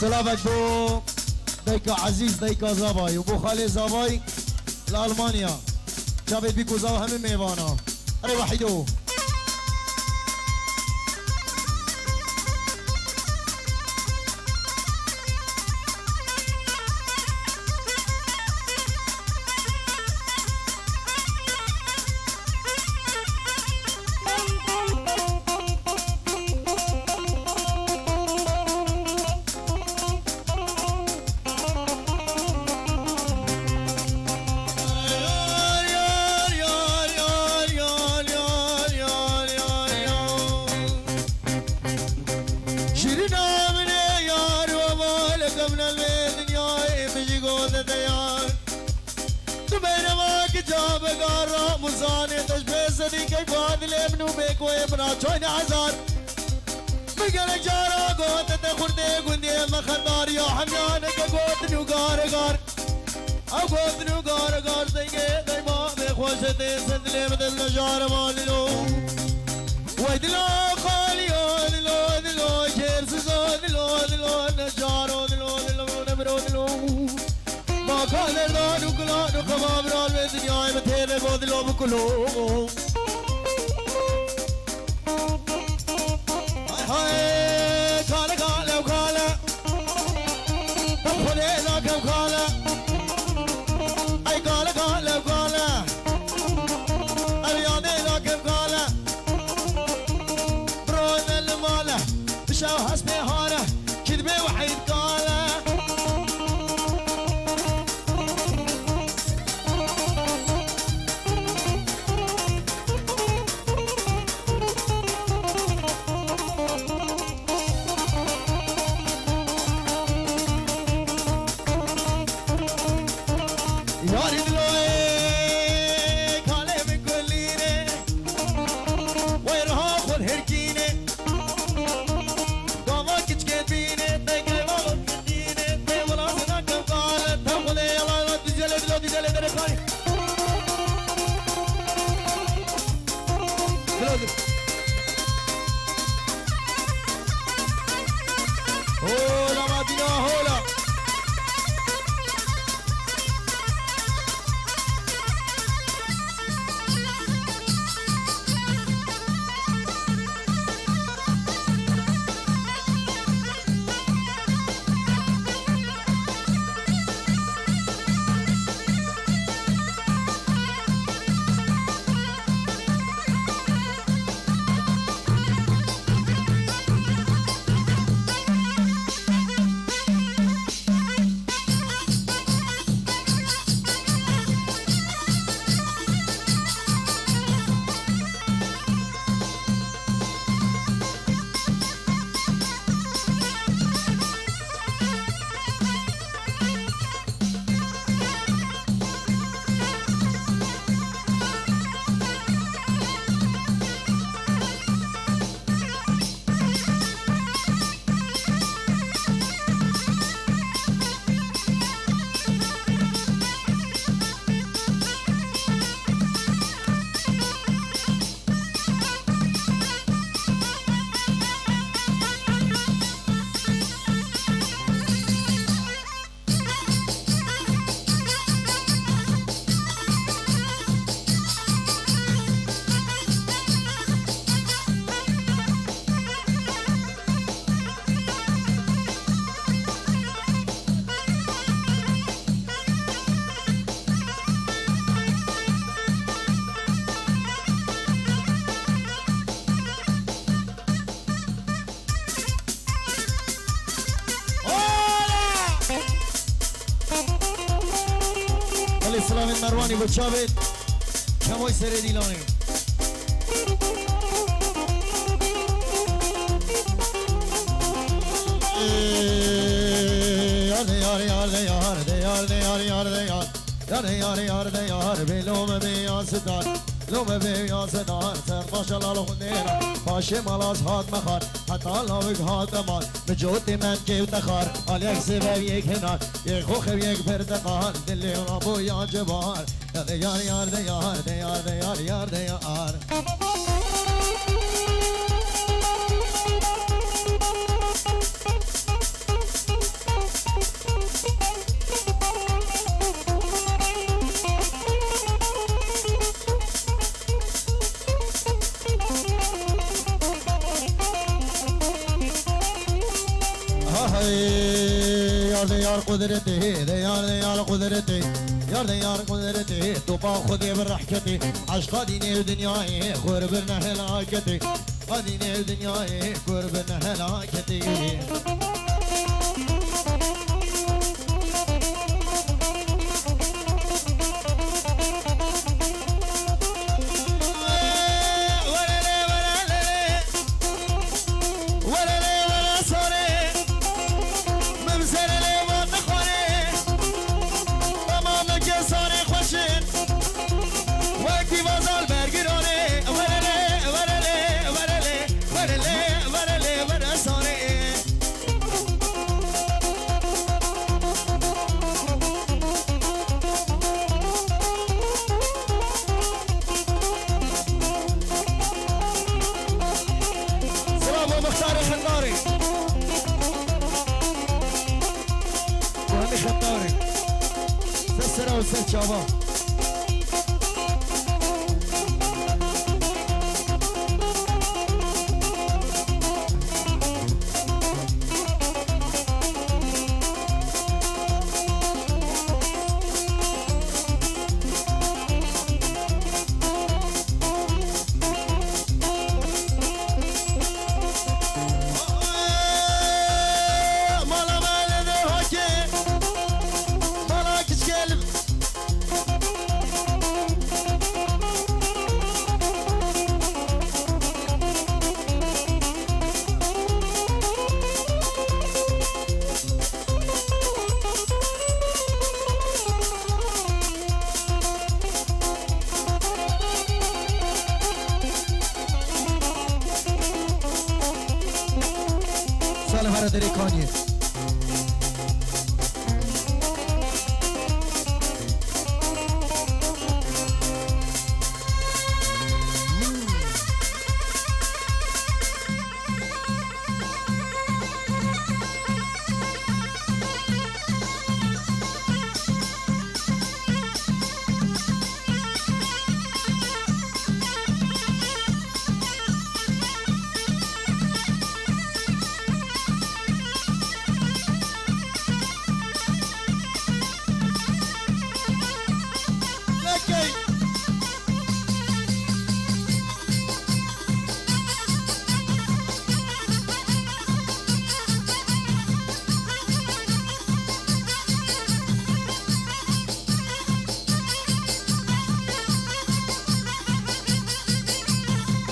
سلامك بو ديكا عزيز ديكا زاباي وبو خالي زاباي لألمانيا جابت بيكو زاو همي ميوانا أري وحيدو من البيت دنياي بيجي قوة ديار بينما كجاب قارة مصاني تشبه صديقي فاضل ابنو بيك ويبرا شوين عزار بقلك جارة قوة تخردي قندي مخدار يا حميانك قوة نوغار غار قوة نوغار غار سيقي دايما بخوشتي سدلي بدل جار ماللو ويدلو خاليو دلو دلو كيرسزو دلو دلو نجارو دلو دلو نبرو دلو ما كان دانو كلانو خباب رال بدنياي بتهرب ودلو بكلو هاي كالا كالا وكالا تبخلي لك وكالا اي كالا كالا وكالا ارياني لك وكالا برون المالا بشاو حسبي هانا كذبي وحيد كالا هولا مدينة هولا الإسلام المرواني بتشابت كموي سريدي لوني يار بلوم بيا ستار لوم بيا ستار سر ما شاء الله لخنينا باشي ملاس هات مخار حتى لوك هات مان بجوتي من كيف تخار عليك سبب يك هنار يك خوخ يك بردقار دلي رابو يا جبار يار يار يار يار يار يار يار يار قدرتي يار قدرتي يار قدرتي توبا خذي بالرحكتي عشق ديني ودنياي قربنا هلاكتي ديني ودنياي قربنا هلاكتي ولا حسین چابا سال برادری کانی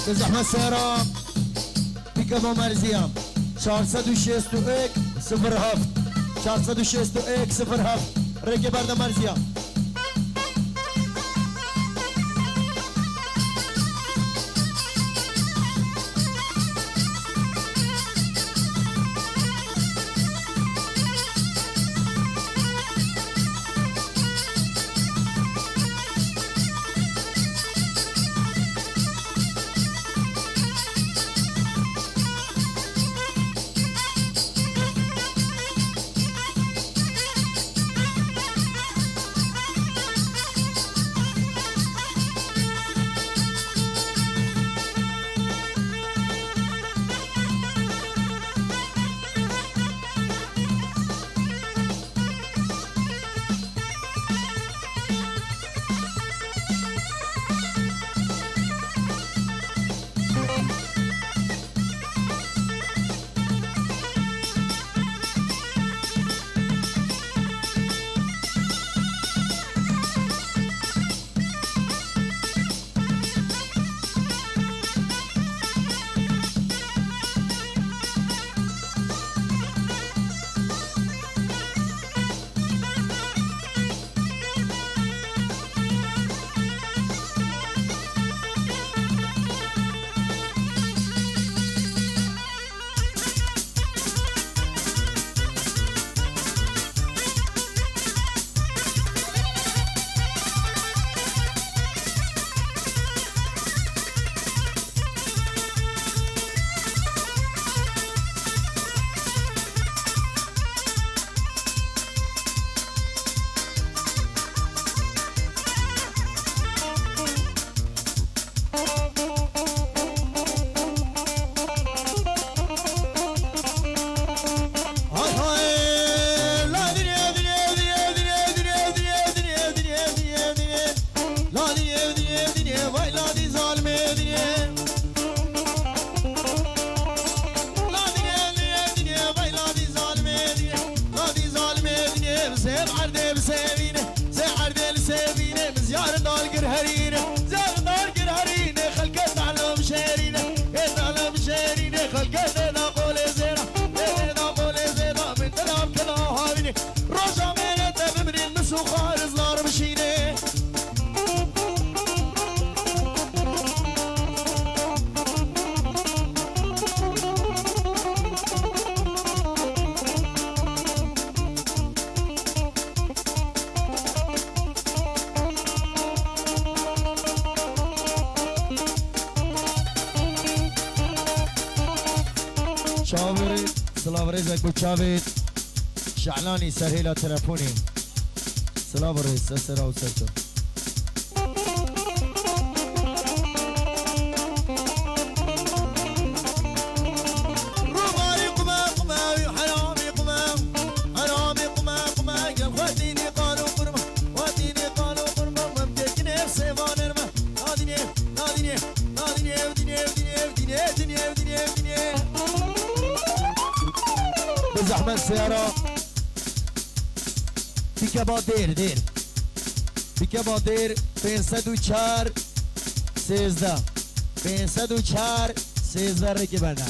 به زحمت سهرام پیکا با مرزیم 461 07 461 07 رگه برد مرزیم شاوري سلاوريزك بوشافيت شعلاني سرهيلا تلفوني سلام الرئيس سرا وسرتو بزحمة السيارة بيكابا دير بيكابا دير 504 13 504 13 ركبنا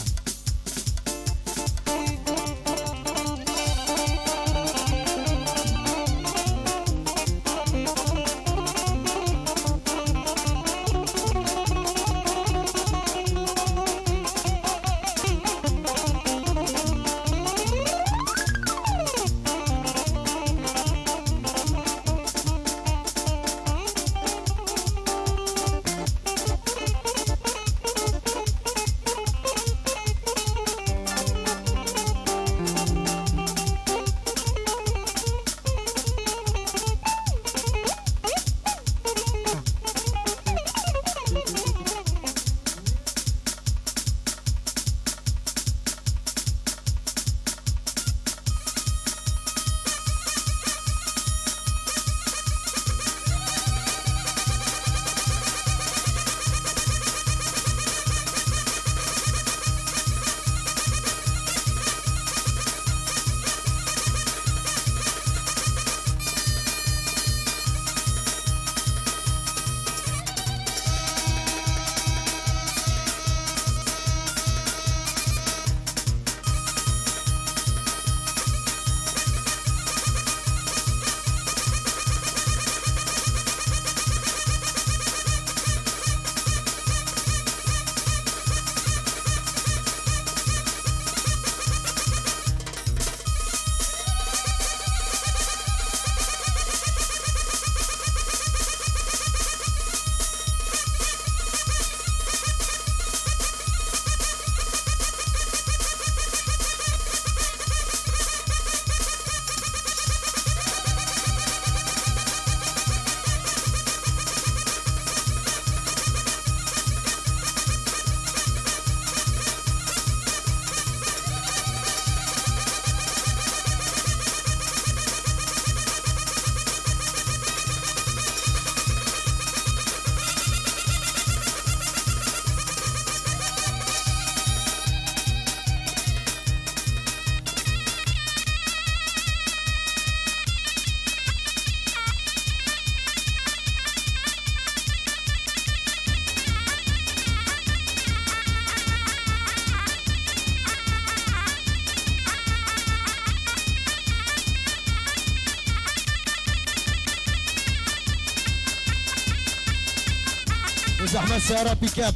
زحمة السيارة بيك اب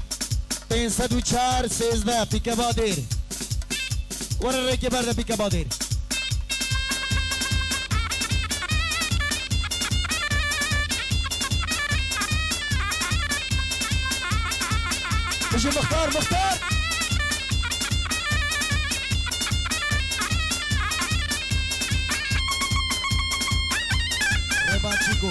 504 13 بيك اب دير ورا الركب برده بيك اب دير مشي مختار ريبان تشيكو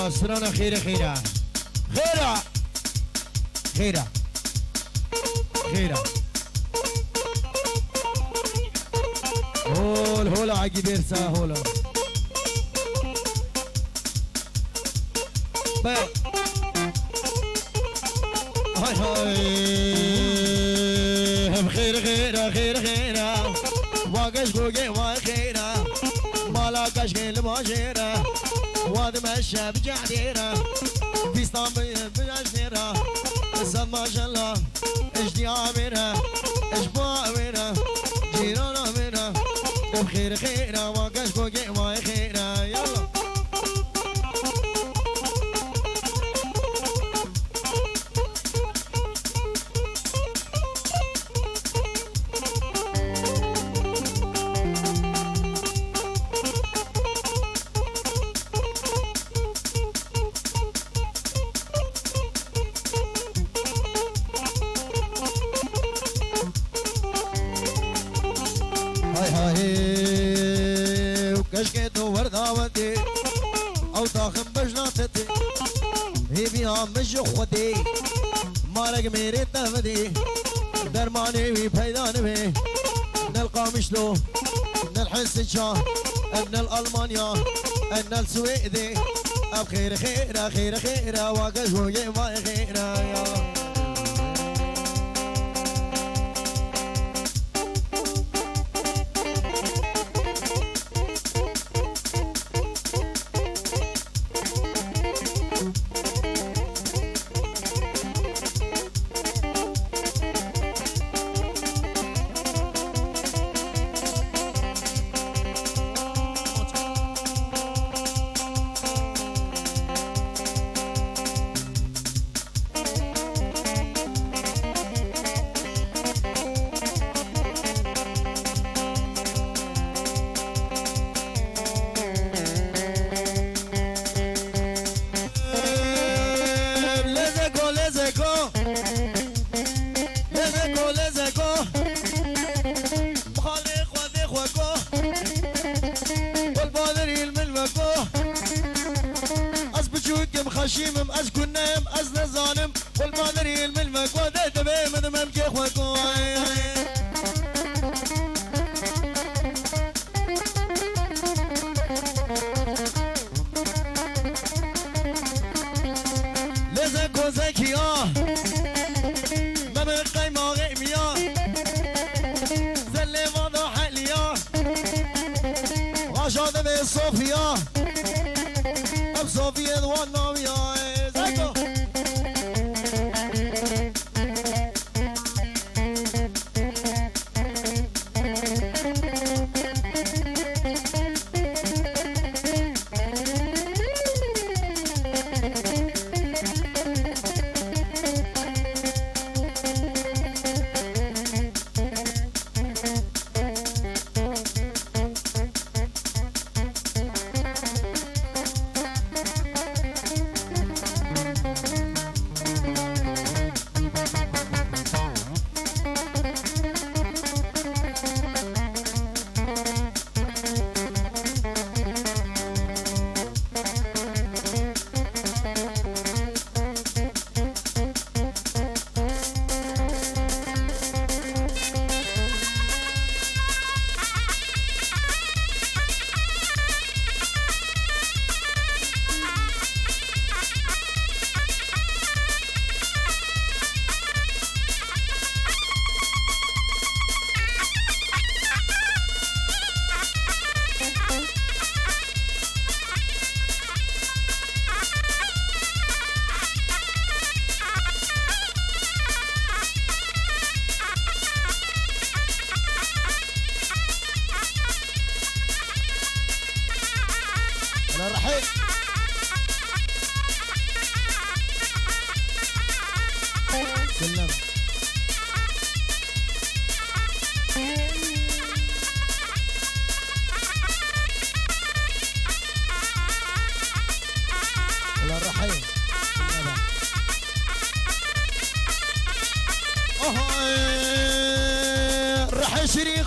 سرانا خيرة خيرة خيرة خيرة خيرة هولا عقي بيرسا هولا بيع هاي هم خيرة خيرة خيرة خيرة واقش قوقي وخيرة مالا قشقي لماشيرة واد مشى بجعديرة فيستان بجعديرة الصد ما شاء الله اشتي عامرة اشباع منها جيرانا منها بخير خيرة واقش قوقي وخيرة يلا او داخل بجناتتي هي بيها مش خودي مالك ميري تفدي درماني وي بيدان بي نلقى مشلو نلحس الشاه ابن الالمانيا ابن السويدي بخير خيرة خيرة خيرة واقش ويا ما خيرة يا خشيم از کنم از نزانم قل مادری الملمک و ده تبه مدمم که خوکو لزکو زکیا ممن قیما غیمیا زلی وادا حلیا غاشاده به صوفیا اب صوفیا دوانا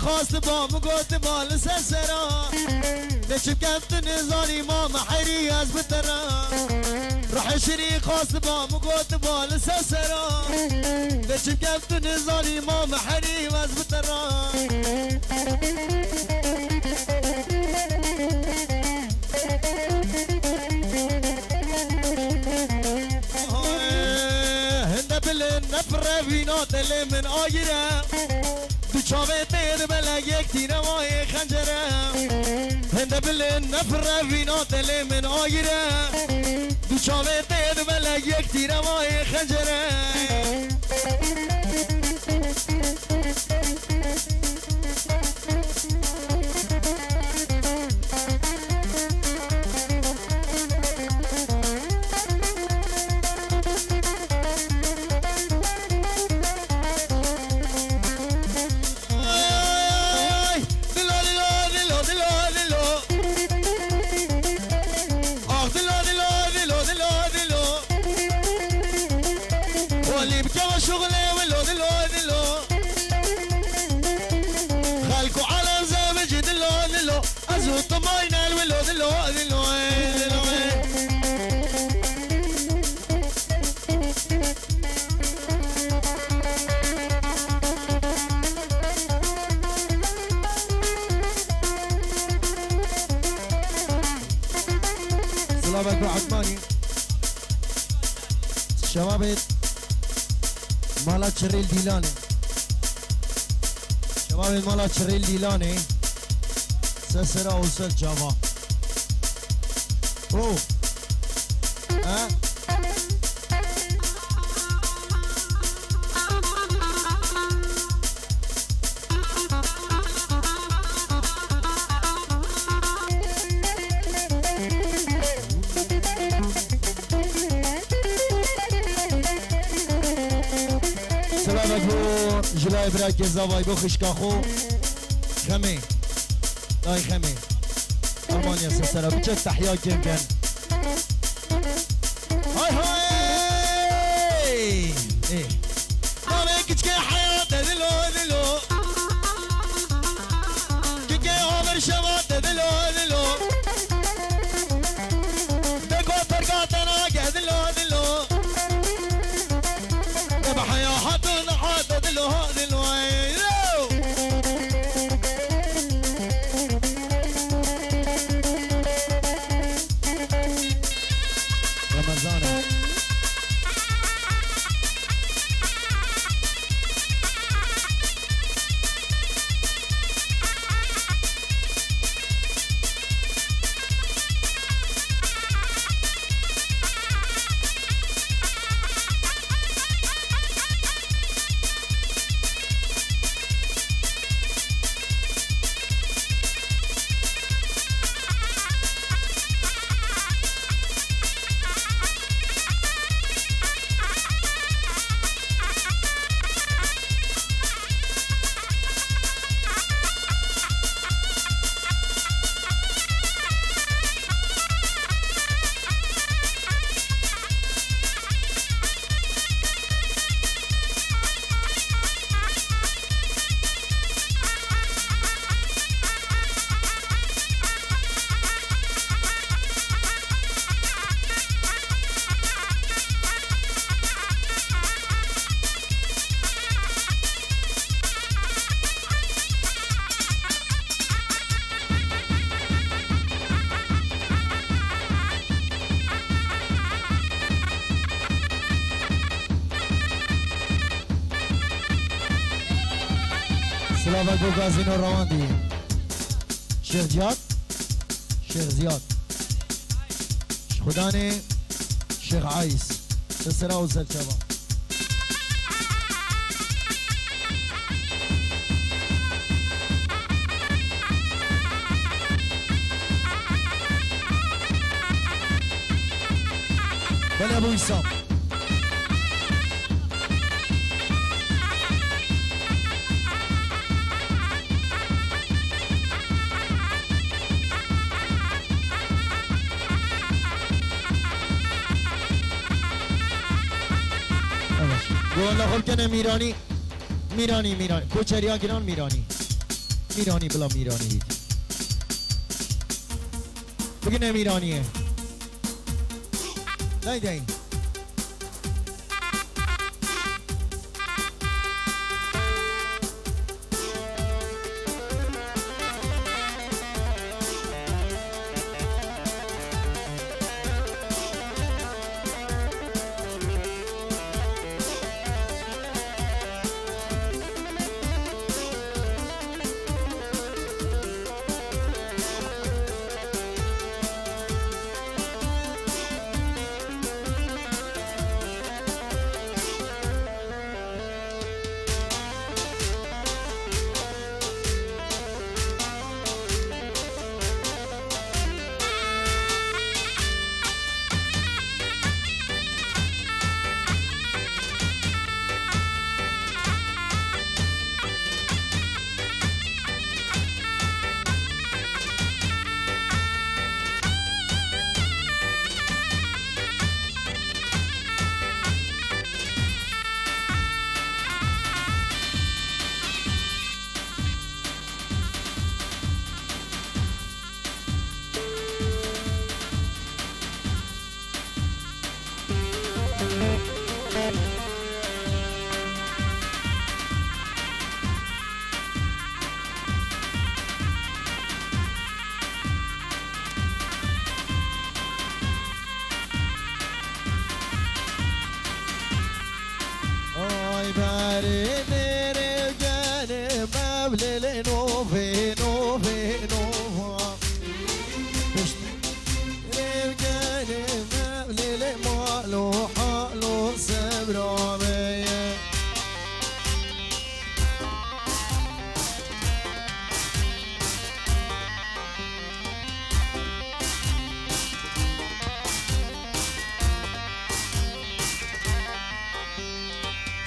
خواست بام گوت بال سسرا ليش بكفت نزالي ما محري از بترا روح شري خاص با مقوت بال سسرا ليش بكفت نزالي ما محري از بترا نفره وینا دل من آگیره دو چاوه تیر بله یک تیره ماه خنجره هنده بله نفره وینا دل من آگیره دو چاوه تیر بله یک تیره ماه خنجره سلامك عثماني شباب مالات شريل ديلاني شباب مالات شريل ديلاني سسرا وصل جافا رو ها سلامك بو جلاي براك زاوي بو خشكاخو خمي داي خمي ألمانيا سسرا بجد تحيا كم كان هاي هاي ايه مامي كتكي حياة دلو دلو كتكي عمر شباب دلو دلو بكو فرقاتنا دلو دلو دبح يا حدن حد دلو دلو رمضان سلامك بو غازينو رواندي شيخ زياد شيخ زياد خداني شيخ عايس سسرا وزل شباب بل ابو وسام گوهن خل کنه میرانی میرانی میرانی کوچریا گران میرانی میرانی بلا میرانی بگینم ایرانیه دای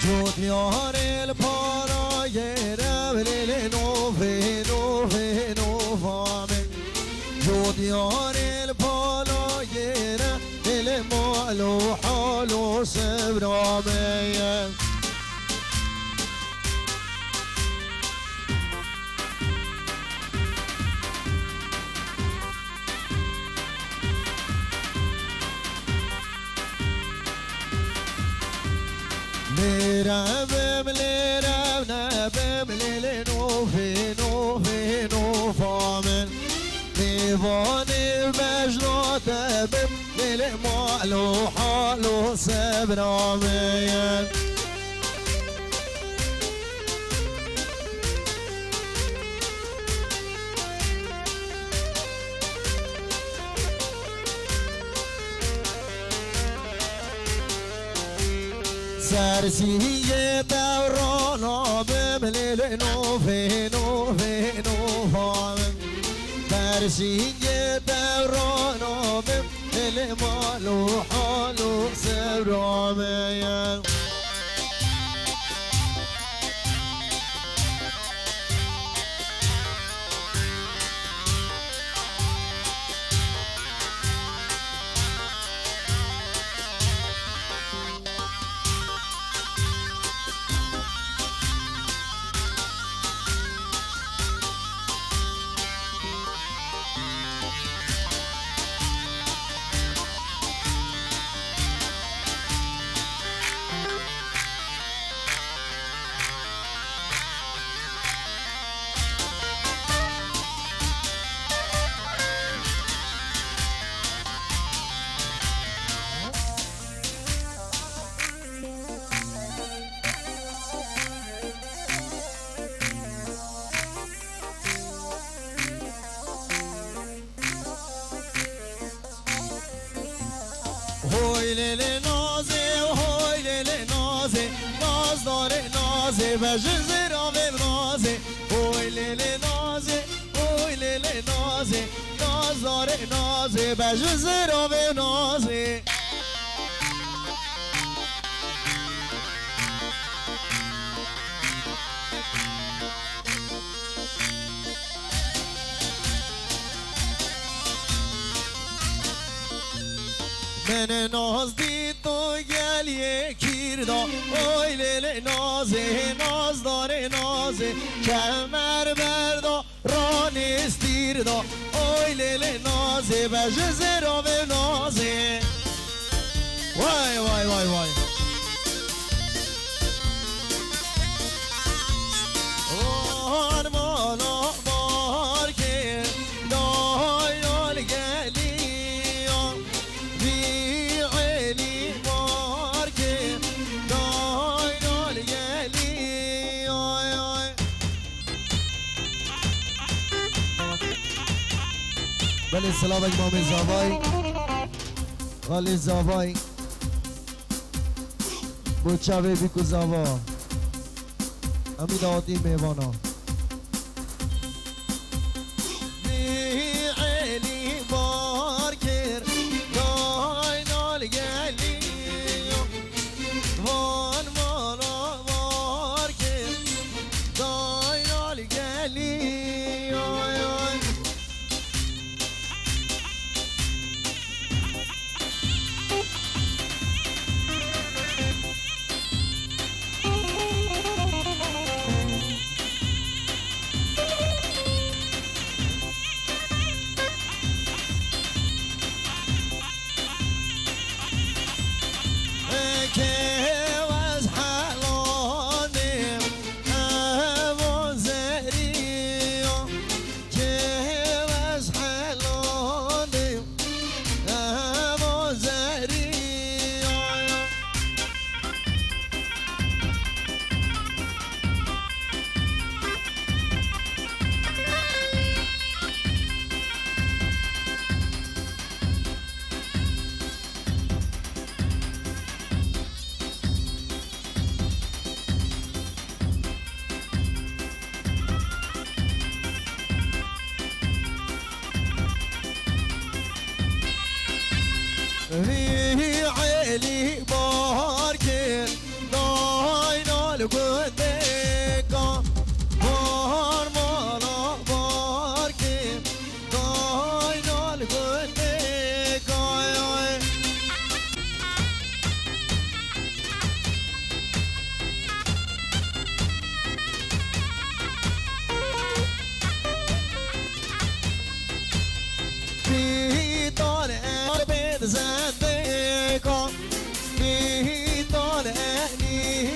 جودیار الپارای ربل نوفه نوفه نوفامه جودیار الپارای ربل مالو حالو سبرامه لربم لرب نبم لنوفي نوفي نوفامن ديواني بجنات بم للمالو حالو سبرامين سرسیه دورانا بملیل نوفه نوفه نوفامن سرسیه دورانا بملیل مالو حالو سبرامین هوی لیل نازه هوی لیل نازه ناز داره نازه و جزر آمم نازه هوی لیل نازه هوی لیل نازه ناز داره نازه و جزر آمم نازه من ناز دید تو گل یکیر دا اوی لیل نازه ناز داره نازه کمر بردا رانستیر دا اوی لیل لیلی نازی بجه زیرا به نازی وای وای وای وای وان بالا بار که دایال گلیا بی علی بار که دایال گلیا بله سلام امام زابای غالی زابای بچه بیکو زابا امید آدی میوانا بی علی بار کر دای نال گلی وان مالا بار کر دای نال گلی في عيلي باركن ناينا لقديكا بار مالا باركن ناينا لقديكا في طالع بيت زنديكا في طالعني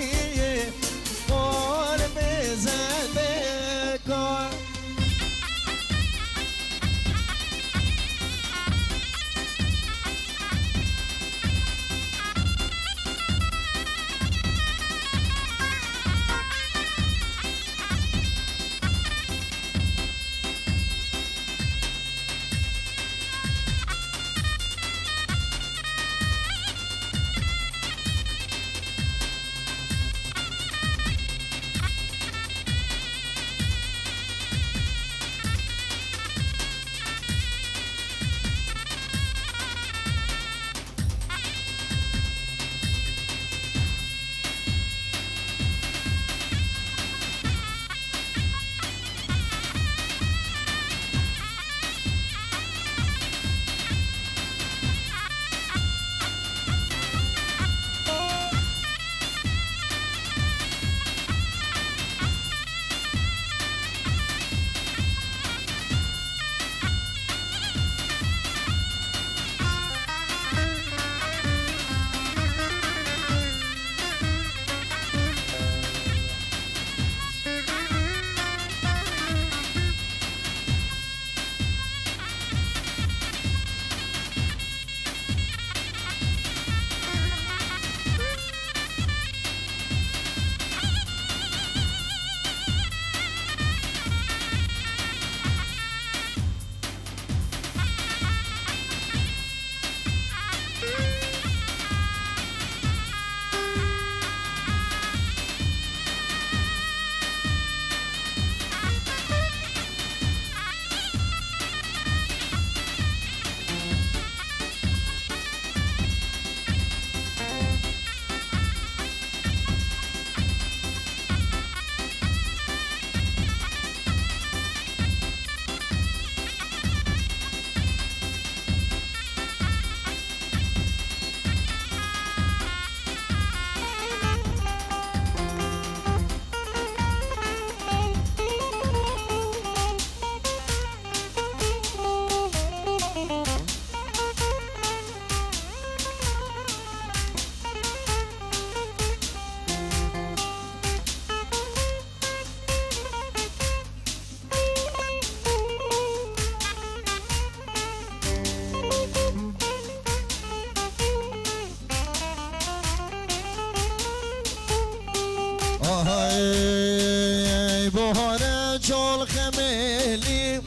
بهار جول خمیلی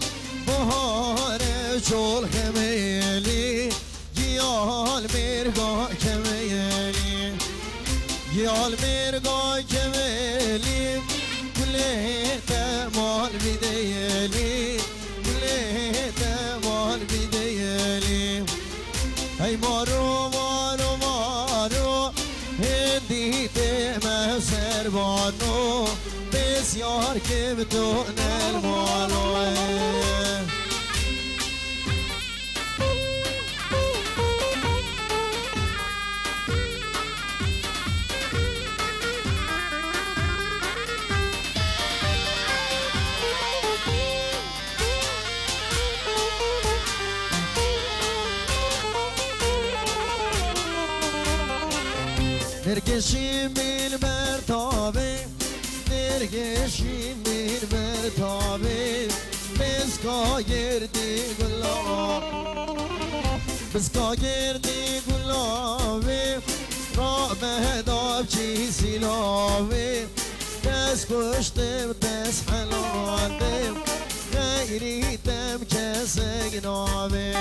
بهار جول خمیلی گیال میرگا کمیلی گیال میرگا کمیلی گلیت مال بیدیلی گلیت مال بیدیلی ای مارو مارو مارو هندی تم سربانو بسیار که بدون المالو نرگشیم بین مرتابه نرگشیم بین مرتابه بسکا گردی گلاب بسکا گردی گلابه را مهداب چی سیلابه دست کشتم دست حلالم غیریتم کسی گنابه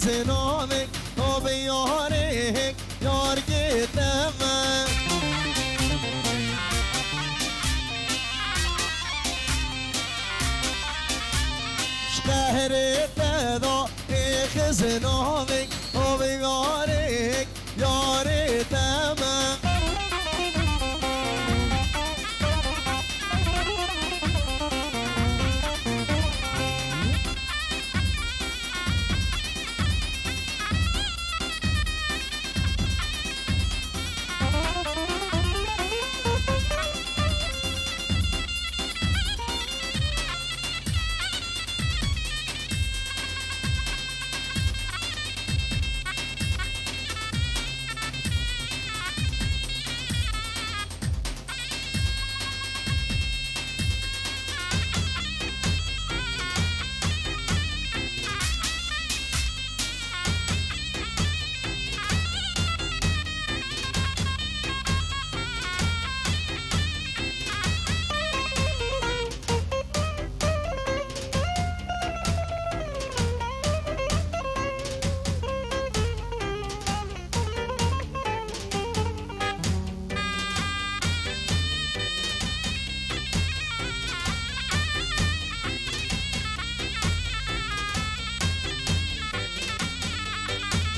سنامك وبيارك يار قدامك شهر تدا خزنامك وبيارك يار قدامك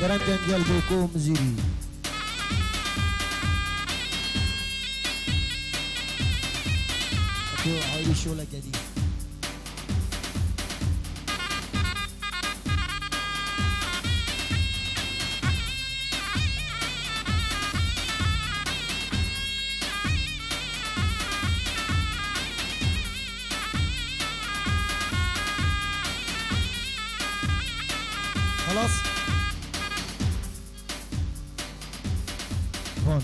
كرم جنجال بكم زيري اكو هاي الشغلة جديد خلاص هون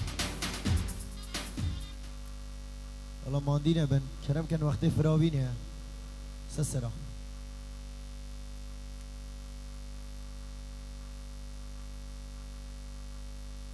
والله ماندينا بن كرم كان وقتي فراويني سسرة